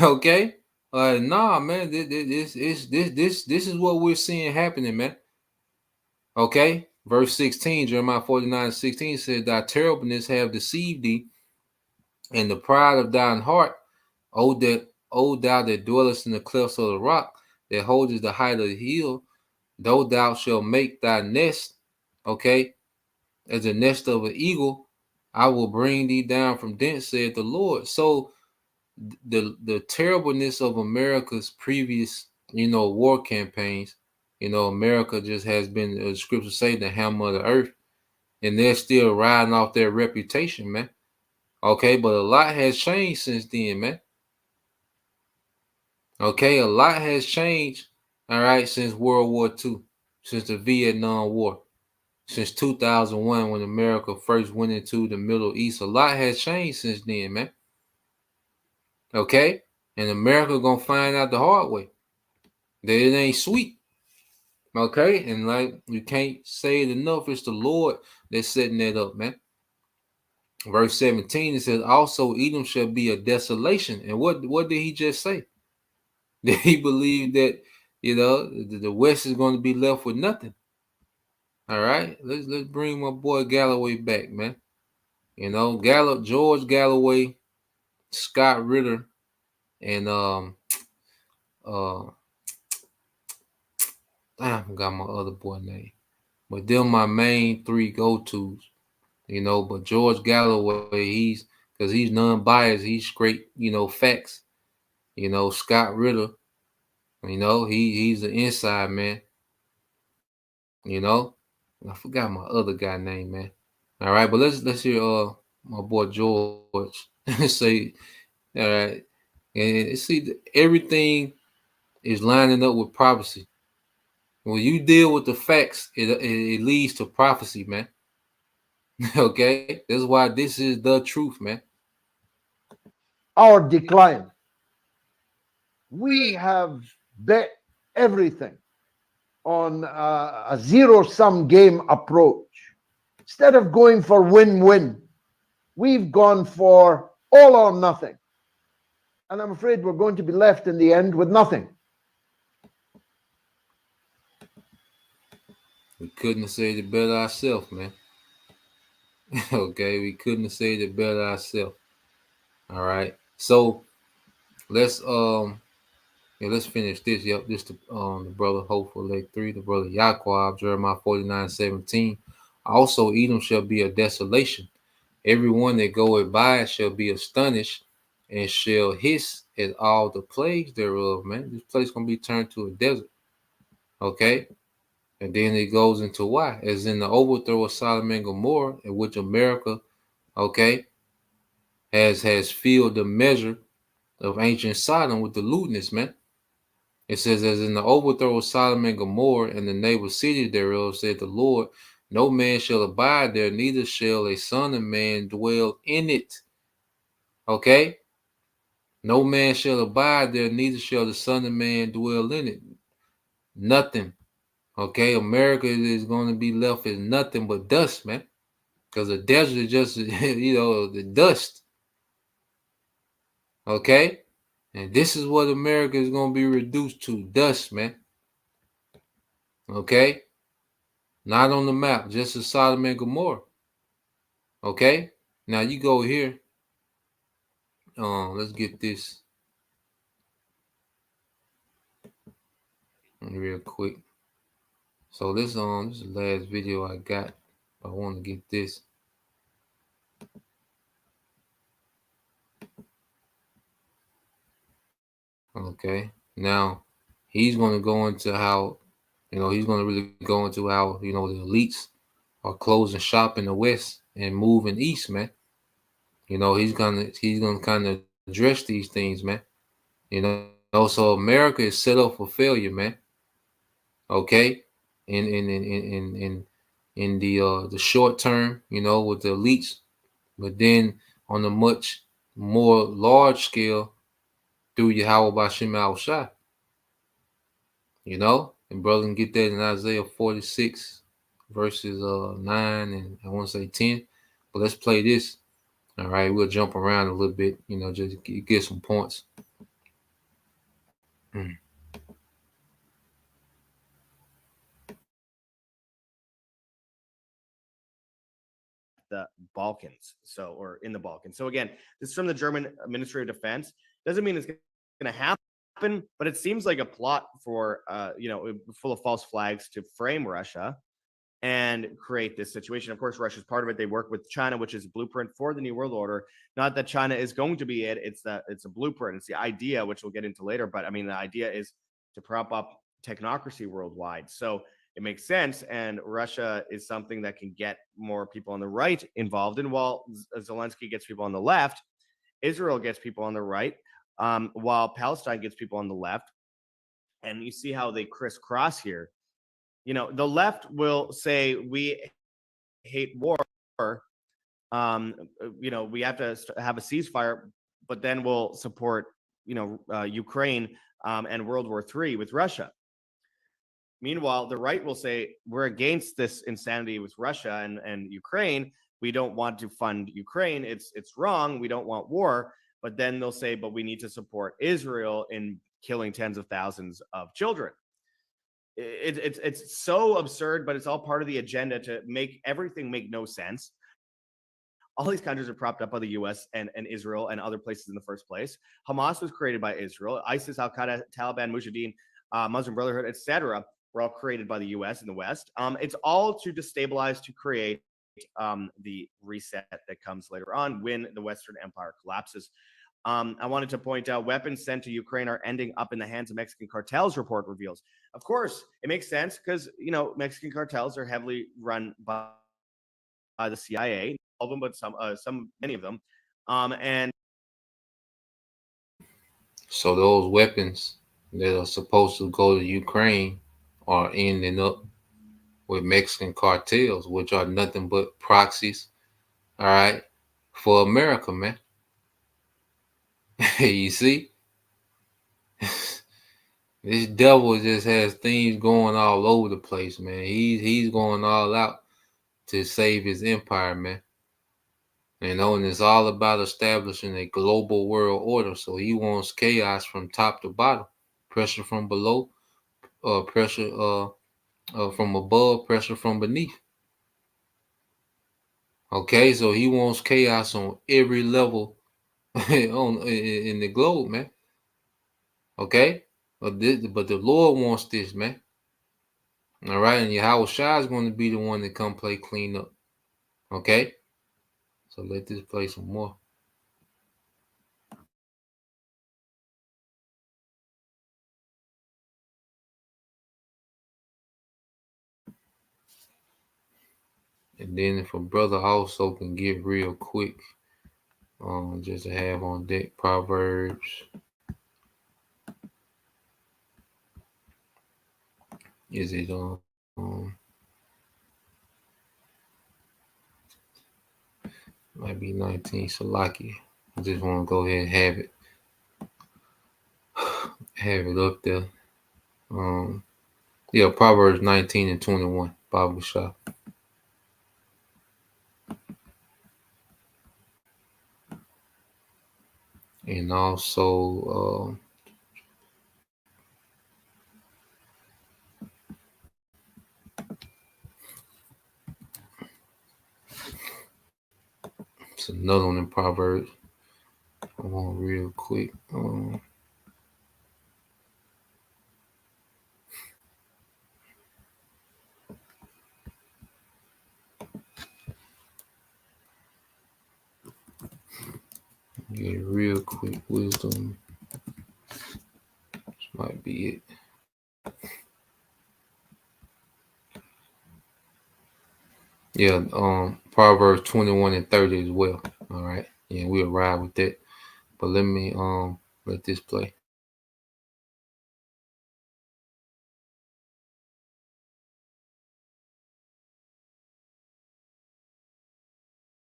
Speaker 2: Okay, nah, man, this is what we're seeing happening, man. Okay, verse 16, Jeremiah 49:16 says, thy terribleness have deceived thee, and the pride of thine heart, O thou that dwellest in the clefts of the rock, that holdest the height of the hill, though thou shalt make thy nest, okay, as a nest of an eagle, I will bring thee down from thence, saith the Lord. So the terribleness of America's previous, you know, war campaigns, you know, America just has been, the scriptures say, the hammer of the earth, and they're still riding off their reputation, man. Okay, but a lot has changed since then, man. Okay, a lot has changed, all right, since World War II, since the Vietnam War, since 2001 when America first went into the Middle East. A lot has changed since then, man. Okay, and America gonna find out the hard way that it ain't sweet. Okay, and like you can't say it enough, it's the Lord that's setting that up, man. Verse 17, it says, also Edom shall be a desolation. And what did he just say? Did he believe that, you know, the West is going to be left with nothing? All right, let's bring my boy Galloway back, man. You know, George Galloway, Scott Ritter, and I forgot my other boy name, but they're my main three go-tos. You know, but George Galloway, he's non-biased, he's straight, you know, facts. You know, Scott Ritter, you know, he's the inside man. You know, I forgot my other guy name, man. All right, but let's hear my boy George say, all right, and see everything is lining up with prophecy. When you deal with the facts, it leads to prophecy, man. Okay, that's why this is the truth, man.
Speaker 8: Our decline. We have bet everything on a zero-sum game approach. Instead of going for win-win, we've gone for all or nothing. And I'm afraid we're going to be left in the end with nothing.
Speaker 2: We couldn't have said it better ourselves, man. Okay, we couldn't have said it better ourselves. All right. So let's let's finish this. Yep, this the brother Hopeful Leg 3, the brother Yaquab, Jeremiah 49:17. Also Edom shall be a desolation. Everyone that goeth by it shall be astonished and shall hiss at all the plagues thereof, man. This place gonna be turned to a desert. Okay. And then it goes into why, as in the overthrow of Sodom and Gomorrah, in which America, okay, has filled the measure of ancient Sodom with the lewdness, man. It says, as in the overthrow of Sodom and Gomorrah and the neighbor city thereof, said the Lord, no man shall abide there, neither shall a son of man dwell in it. Okay? No man shall abide there, neither shall the son of man dwell in it. Nothing. Okay? America is going to be left as nothing but dust, man. Because the desert is just, the dust. Okay? And this is what America is going to be reduced to, dust, man. Okay? Not on the map, just as Sodom and Gomorrah. Okay? Now you go here. Let's get this real quick. So this is the last video I got. I want to get this. Okay. Now he's going to go into how, he's going to really go into how, the elites are closing shop in the West and moving east, man. He's gonna kind of address these things, man. So America is set up for failure, man. Okay, in the short term, with the elites, but then on a much more large scale through Yahweh Bashim Al Shah. And brother can get that in Isaiah 46 verses 9 and I want to say 10. But let's play this. All right, we'll jump around a little bit, just get some points.
Speaker 9: The Balkans, or in the Balkans. So again, this is from the German Ministry of Defense. Doesn't mean it's going to happen, but it seems like a plot for, full of false flags to frame Russia and create this situation. Of course, Russia's part of it. They work with China, which is a blueprint for the New World Order. Not that China is going to be it. It's a blueprint. It's the idea, which we'll get into later. But I mean, the idea is to prop up technocracy worldwide. So it makes sense. And Russia is something that can get more people on the right involved. And while Zelensky gets people on the left, Israel gets people on the right, while Palestine gets people on the left. And you see how they crisscross here. The left will say we hate war. We have to have a ceasefire, but then we'll support, Ukraine and World War III with Russia. Meanwhile, the right will say we're against this insanity with Russia and Ukraine. We don't want to fund Ukraine. It's wrong. We don't want war. But then they'll say, but we need to support Israel in killing tens of thousands of children. It's so absurd, but it's all part of the agenda to make everything make no sense. All these countries are propped up by the U.S. and Israel and other places in the first place. Hamas was created by Israel. ISIS, Al-Qaeda, Taliban, Mujahideen, Muslim Brotherhood, etc., were all created by the U.S. in the West. It's all to destabilize, to create the reset that comes later on when the Western Empire collapses. I wanted to point out weapons sent to Ukraine are ending up in the hands of Mexican cartels, report reveals. Of course, it makes sense because, Mexican cartels are heavily run by the CIA, all of them, but many of them. And
Speaker 2: so those weapons that are supposed to go to Ukraine are ending up with Mexican cartels, which are nothing but proxies, all right, for America, man. You see? This devil just has things going all over the place, man. He's going all out to save his empire, man. And it's all about establishing a global world order. So he wants chaos from top to bottom, pressure from below, pressure from above, pressure from beneath. Okay, so he wants chaos on every level in the globe, man. Okay, but the Lord wants this, man. All right, and Yahweh Shai is going to be the one that come play clean up. Okay, so let this play some more. And then if a brother also can get real quick, just to have on deck Proverbs. Is it might be 19 Salaki. I just want to go ahead and have it up there. Yeah, Proverbs 19 and 21, Bible shop. And also it's another one in Proverbs. I want real quick. Get real quick wisdom. This might be it. Yeah, Proverbs 21 and 30 as well. All right. Yeah, we'll ride with that. But let me let this play.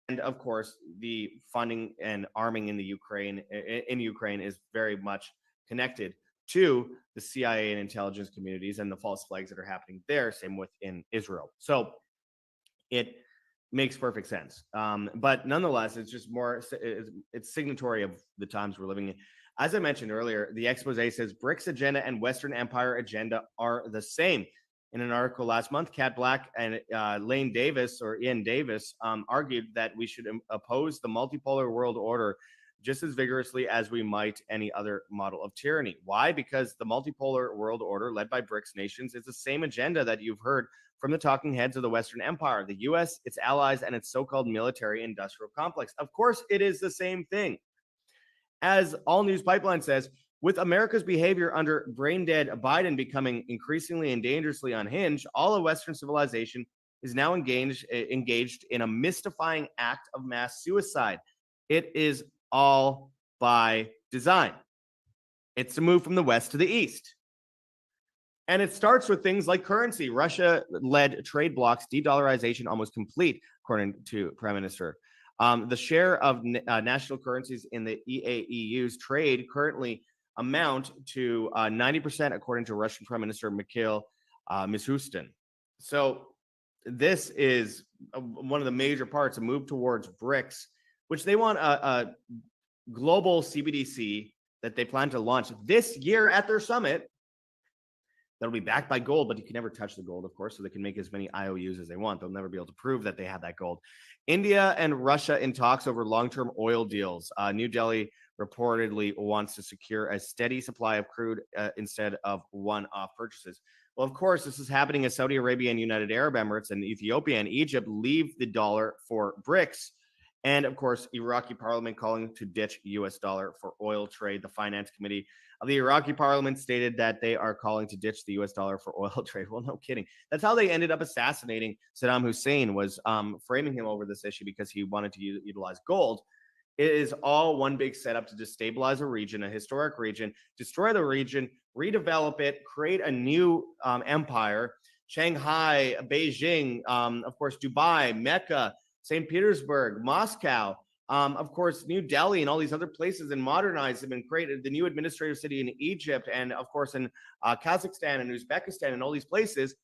Speaker 9: And of course, the funding and arming in Ukraine is very much connected to the CIA and intelligence communities and the false flags that are happening there. Same within Israel. So it makes perfect sense. But nonetheless, it's just more, it's signatory of the times we're living in. As I mentioned earlier, the expose says BRICS agenda and Western Empire agenda are the same. In an article last month, Kat Black and Ian Davis argued that we should oppose the multipolar world order just as vigorously as we might any other model of tyranny. Why? Because the multipolar world order led by BRICS nations is the same agenda that you've heard from the talking heads of the Western Empire, the US, its allies, and its so-called military industrial complex. Of course, it is the same thing. As All News Pipeline says, with America's behavior under brain-dead Biden becoming increasingly and dangerously unhinged, all of Western civilization is now engaged in a mystifying act of mass suicide. It is all by design. It's a move from the West to the East. And it starts with things like currency. Russia-led trade blocks, de-dollarization almost complete, according to Prime Minister. The share of national currencies in the EAEU's trade currently amount to 90%, according to Russian Prime Minister Mikhail Mishustin. So this is one of the major parts, a move towards BRICS, which they want a global CBDC that they plan to launch this year at their summit. That'll be backed by gold, but you can never touch the gold, of course, so they can make as many IOUs as they want. They'll never be able to prove that they have that gold. India and Russia in talks over long-term oil deals. New Delhi reportedly wants to secure a steady supply of crude instead of one-off purchases. Well, of course, this is happening as Saudi Arabia and United Arab Emirates and Ethiopia and Egypt leave the dollar for BRICS. And of course, Iraqi parliament calling to ditch US dollar for oil trade. The finance committee of the Iraqi parliament stated that they are calling to ditch the US dollar for oil trade. Well, no kidding. That's how they ended up assassinating Saddam Hussein, was framing him over this issue because he wanted to utilize gold. It is all one big setup to destabilize a region, a historic region, destroy the region, redevelop it, create a new empire. Shanghai, Beijing, of course, Dubai, Mecca, St. Petersburg, Moscow, of course, New Delhi and all these other places, and modernize them and create the new administrative city in Egypt and, of course, in Kazakhstan and Uzbekistan and all these places.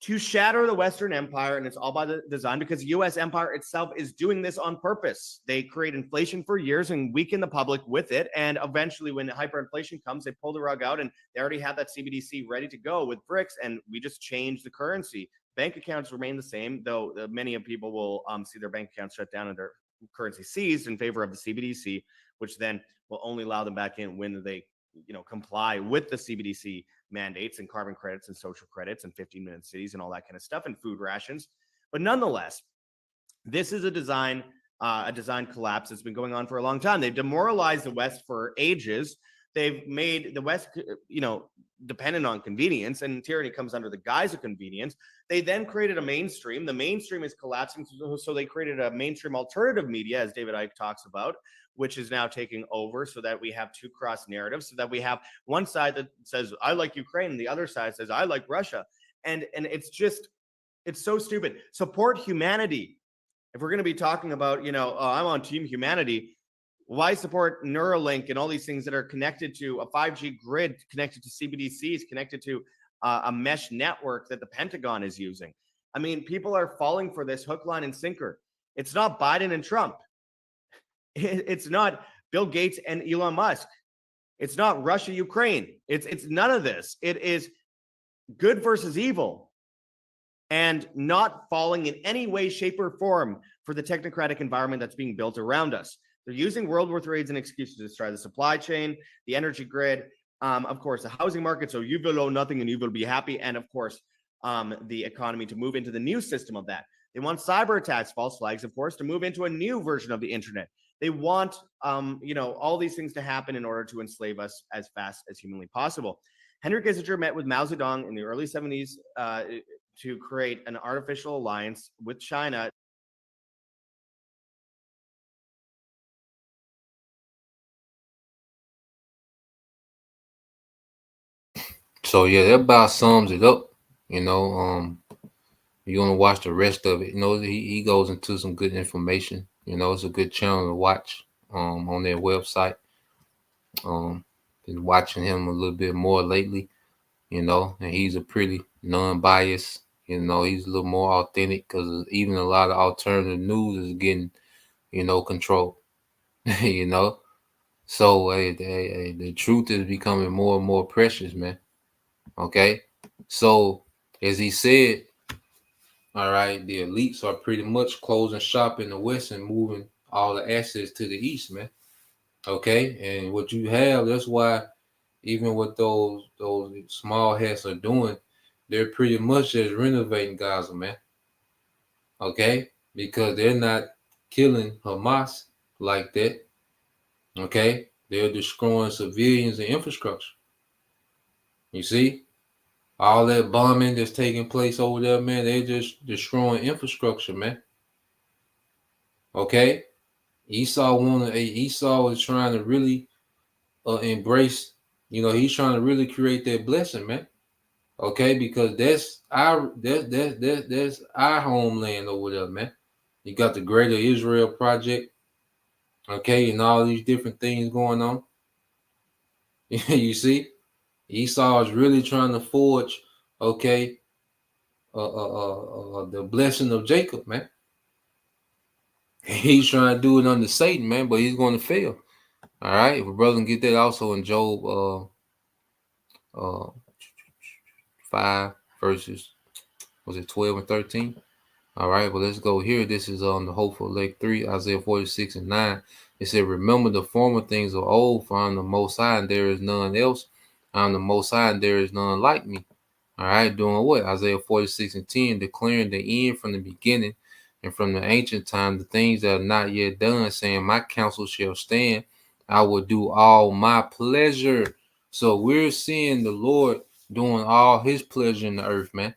Speaker 9: to shatter the Western Empire, and it's all by the design because the U.S. empire itself is doing this on purpose. They create inflation for years and weaken the public with it, and eventually when hyperinflation comes, they pull the rug out, and they already have that CBDC ready to go with BRICS, and we just change the currency. Bank accounts remain the same, though many of people will see their bank accounts shut down and their currency seized in favor of the CBDC, which then will only allow them back in when they comply with the CBDC mandates and carbon credits and social credits and 15-minute cities and all that kind of stuff and food rations. But nonetheless, this is a design collapse that's been going on for a long time. They've demoralized the West for ages. They've made the West, dependent on convenience, and tyranny comes under the guise of convenience. They then created a mainstream. The mainstream is collapsing, so they created a mainstream alternative media, as David Icke talks about, which is now taking over, so that we have two cross narratives, so that we have one side that says, I like Ukraine, and the other side says, I like Russia. And it's so stupid. Support humanity. If we're going to be talking about, I'm on Team Humanity, why support Neuralink and all these things that are connected to a 5G grid, connected to CBDCs, connected to a mesh network that the Pentagon is using? I mean, people are falling for this hook, line, and sinker. It's not Biden and Trump. It's not Bill Gates and Elon Musk. It's not Russia, Ukraine. It's none of this. It is good versus evil, and not falling in any way, shape, or form for the technocratic environment that's being built around us. They're using World War III as an excuse to destroy the supply chain, the energy grid, of course, the housing market, so you will owe nothing and you will be happy, and of course, the economy to move into the new system of that. They want cyber attacks, false flags, of course, to move into a new version of the internet. They want, all these things to happen in order to enslave us as fast as humanly possible. Henry Kissinger met with Mao Zedong in the early 70s to create an artificial alliance with China.
Speaker 2: So yeah, that about sums it up. You want to watch the rest of it. He goes into some good information. It's a good channel to watch on their website. Been watching him a little bit more lately, and he's a pretty non-biased. He's a little more authentic, because even a lot of alternative news is getting, controlled. So the truth is becoming more and more precious, man. Okay, so as he said, all right, the elites are pretty much closing shop in the West and moving all the assets to the East, man. Okay, and what you have, that's why even what those small hats are doing, they're pretty much just renovating Gaza, man. Okay, because they're not killing Hamas like that. Okay, they're destroying civilians and infrastructure. You see, all that bombing that's taking place over there, man, they're just destroying infrastructure, man. Okay, Esau is trying to really embrace. He's trying to really create that blessing, man. Okay, because that's our homeland over there, man. You got the Greater Israel Project, okay, and all these different things going on. You see, Esau is really trying to forge, okay, the blessing of Jacob, man. He's trying to do it under Satan, man, but he's going to fail. All right, if a brother can get that also in Job 5 verses, was it 12 and 13? All right, well, let's go here. This is on the Hopeful Elect 3, Isaiah 46 and 9. It said, remember the former things of old, for I am the Most High, and there is none else. I am the Most High, and there is none like me. All right, doing what? Isaiah 46 and 10, declaring the end from the beginning, and from the ancient time, the things that are not yet done, saying, my counsel shall stand. I will do all my pleasure. So we're seeing the Lord doing all his pleasure in the earth, man.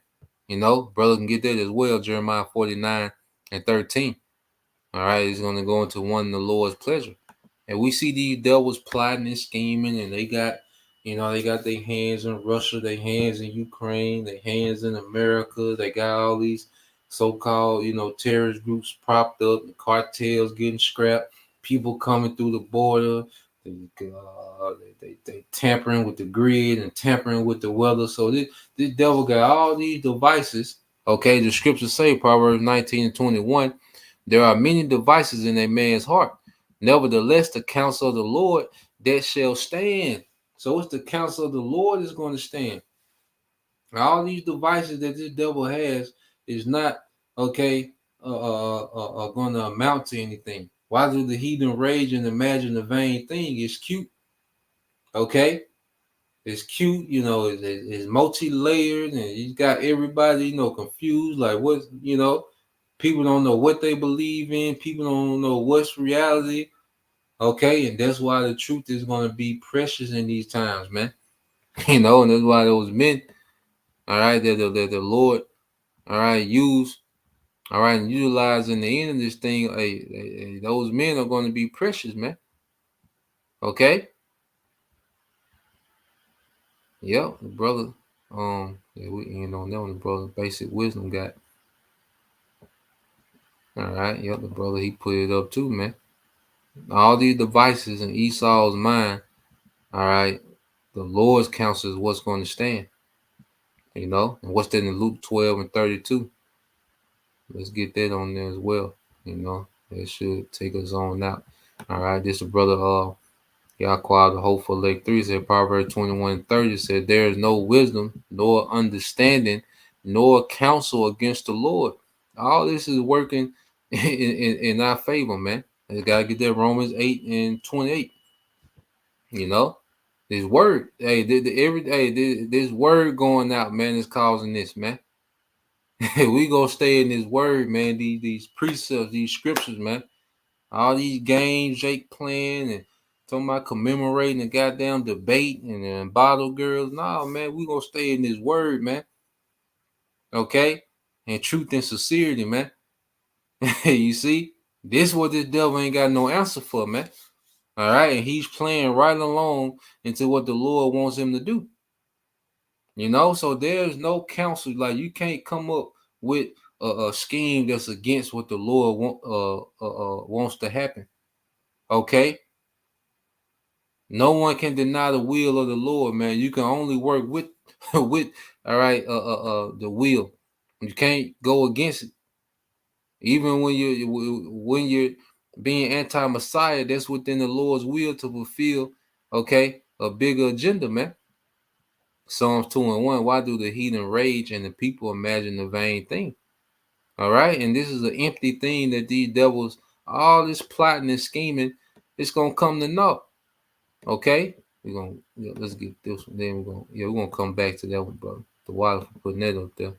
Speaker 2: Brother can get that as well. Jeremiah 49 and 13. All right, he's going to go into one of the Lord's pleasure. And we see these devils plotting and scheming, and they got their hands in Russia, their hands in Ukraine, their hands in America. They got all these so-called, terrorist groups propped up, the cartels getting scrapped, people coming through the border, They tampering with the grid and tampering with the weather. So this devil got all these devices. Okay, the scriptures say, Proverbs 19 and 21, there are many devices in a man's heart. Nevertheless, the counsel of the Lord that shall stand. So it's the counsel of the Lord is going to stand. All these devices that this devil has is not okay. Going to amount to anything. Why do the heathen rage and imagine the vain thing? It's cute, okay? It's cute, it's multi-layered, and he's got everybody, confused. Like what, people don't know what they believe in. People don't know what's reality, okay? And that's why the truth is going to be precious in these times, man. And that's why those men, all right, that the Lord, all right, use. All right, and utilizing the end of this thing, those men are going to be precious, man. Okay. Yep, the brother. Yeah, we end on that one. The brother, basic wisdom got. All right. Yep, the brother he put it up too, man. All these devices in Esau's mind. All right. The Lord's counsel is what's going to stand. And what's that in Luke 12 and 32? Let's get that on there as well. It should take us on out. All right. This is brother. Yahweh, the hopeful Lake 3 said, Proverbs 21:30 said, there is no wisdom, nor understanding, nor counsel against the Lord. All this is working in our favor, man. You got to get that Romans 8 and 28. This word, this word going out, man, is causing this, man. We gonna stay in this word, man. These precepts, these scriptures, man. All these games Jake playing and talking about commemorating the goddamn debate and bottle girls. Nah, man, we gonna stay in this word, man. Okay? And truth and sincerity, man. You see? This what this devil ain't got no answer for, man. All right, and he's playing right along into what the Lord wants him to do. So there's no counsel. Like you can't come up with a scheme that's against what the Lord wants to happen. Okay? No one can deny the will of the Lord, man. You can only work with with all right the will. You can't go against it. Even when you're being anti-Messiah, that's within the Lord's will to fulfill, okay, a bigger agenda, man. Psalms 2 and 1. Why do the heathen rage and the people imagine the vain thing? All right, and this is an empty thing that these devils, all this plotting and scheming, it's gonna come to naught. Okay, let's get this one. Then we're gonna come back to that one, brother. The water for putting that up there.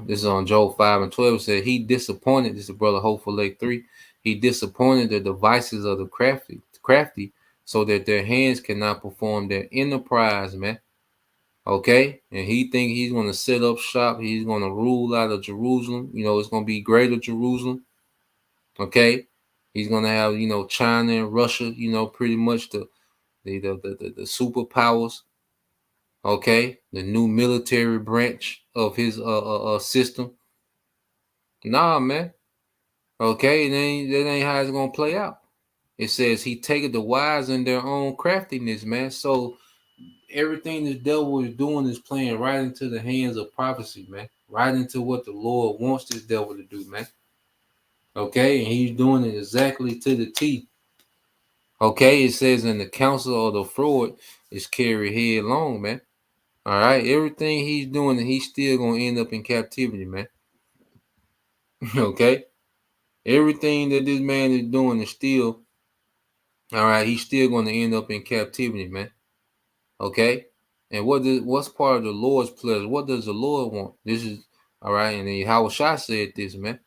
Speaker 2: This is on Job 5 and 12. It said he disappointed. This is brother Hopeful Lake 3. He disappointed the devices of the crafty, so that their hands cannot perform their enterprise, man. Okay, and he think he's gonna set up shop. He's gonna rule out of Jerusalem. It's gonna be greater Jerusalem. Okay, he's gonna have China and Russia. Pretty much the superpowers, okay, the new military branch of his system. Nah, man. Okay, that ain't how it's gonna play out. It says he taketh the wise in their own craftiness, man. So everything this devil is doing is playing right into the hands of prophecy, man. Right into what the Lord wants this devil to do, man. Okay, and he's doing it exactly to the T. Okay, it says in the counsel of the fraud is carried headlong, man. All right, everything he's doing, he's still gonna end up in captivity, man. Okay, everything that this man is doing is still, all right. He's still gonna end up in captivity, man. Okay, and what's part of the Lord's pleasure? What does the Lord want? This is all right. And then how Shai said this, man.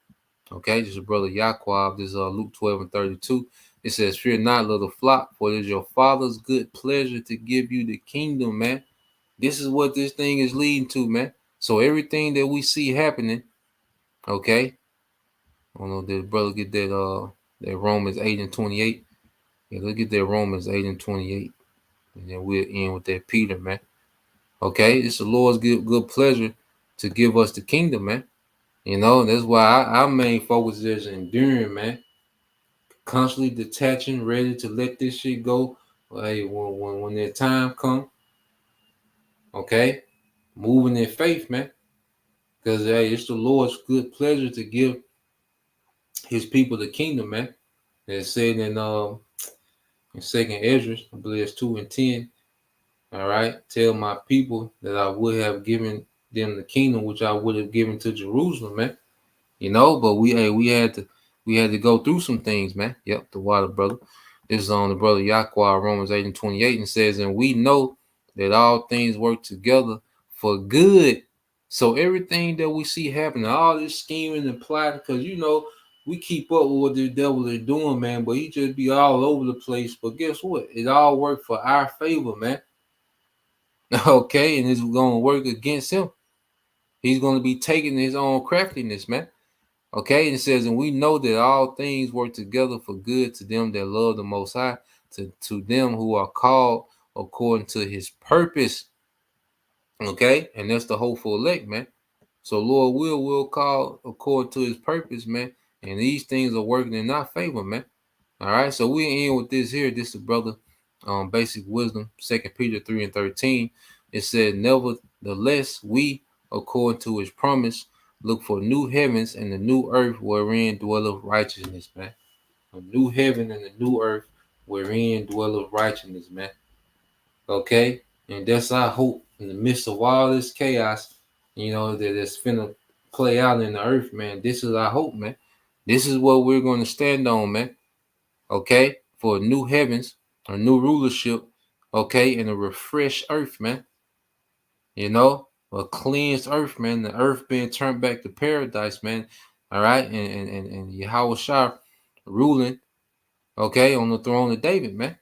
Speaker 2: Okay, this is brother Yaquab. This is Luke 12 and 32. It says, "Fear not, little flock, for it is your Father's good pleasure to give you the kingdom, man." This is what this thing is leading to, man. So everything that we see happening, okay. I don't know, did brother get that Romans 8 and 28? Yeah, let's get that Romans 8 and 28. And then we'll end with that Peter, man. Okay, it's the Lord's good pleasure to give us the kingdom, man. That's why our main focus is enduring, man. constantly detaching, ready to let this shit go. Hey, when their time come, okay, moving in faith, man. Because hey, it's the Lord's good pleasure to give his people the kingdom, man. It's said in Second Ezra, I believe it's 2:10. All right, tell my people that I would have given them the kingdom which I would have given to Jerusalem, man. But we had to go through some things, man. Yep, the water, brother. This is on the brother Yahweh, Romans 8:28, and says, and we know that all things work together for good. So everything that we see happening, all this scheming and plotting, because we keep up with what the devil is doing, man, but he just be all over the place. But guess what? It all worked for our favor, man. Okay, and it's gonna work against him. He's gonna be taking his own craftiness, man. Okay, and it says, and we know that all things work together for good to them that love the Most High, to them who are called according to his purpose. Okay, and that's the hopeful elect, man. So Lord will call according to his purpose, man. And these things are working in our favor, man. All right, so we end with this here. This is brother basic wisdom, 2 Peter 3:13. It said, nevertheless, we, according to his promise, look for new heavens and the new earth wherein dwelleth righteousness, man. A new heaven and a new earth wherein dwelleth righteousness, man. Okay? And that's our hope in the midst of all this chaos, that it's finna play out in the earth, man. This is our hope, man. This is what we're going to stand on, man. Okay? For new heavens, a new rulership, okay, and a refreshed earth, man. A cleansed earth, man. The earth being turned back to paradise, man. All right, and Yahweh Shah ruling, okay, on the throne of David, man.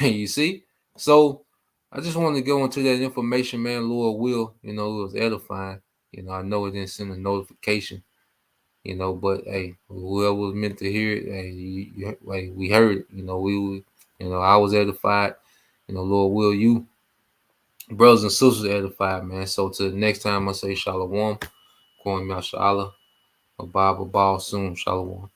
Speaker 2: You see? So I just wanted to go into that information, man. Lord will, it was edifying. I know it didn't send a notification, but hey, whoever was meant to hear it, hey, we heard it. I was edified. Lord will, you brothers and sisters edified, man. So till the next time, I say shalom, going Mashallah, a Bible ball soon, shalom.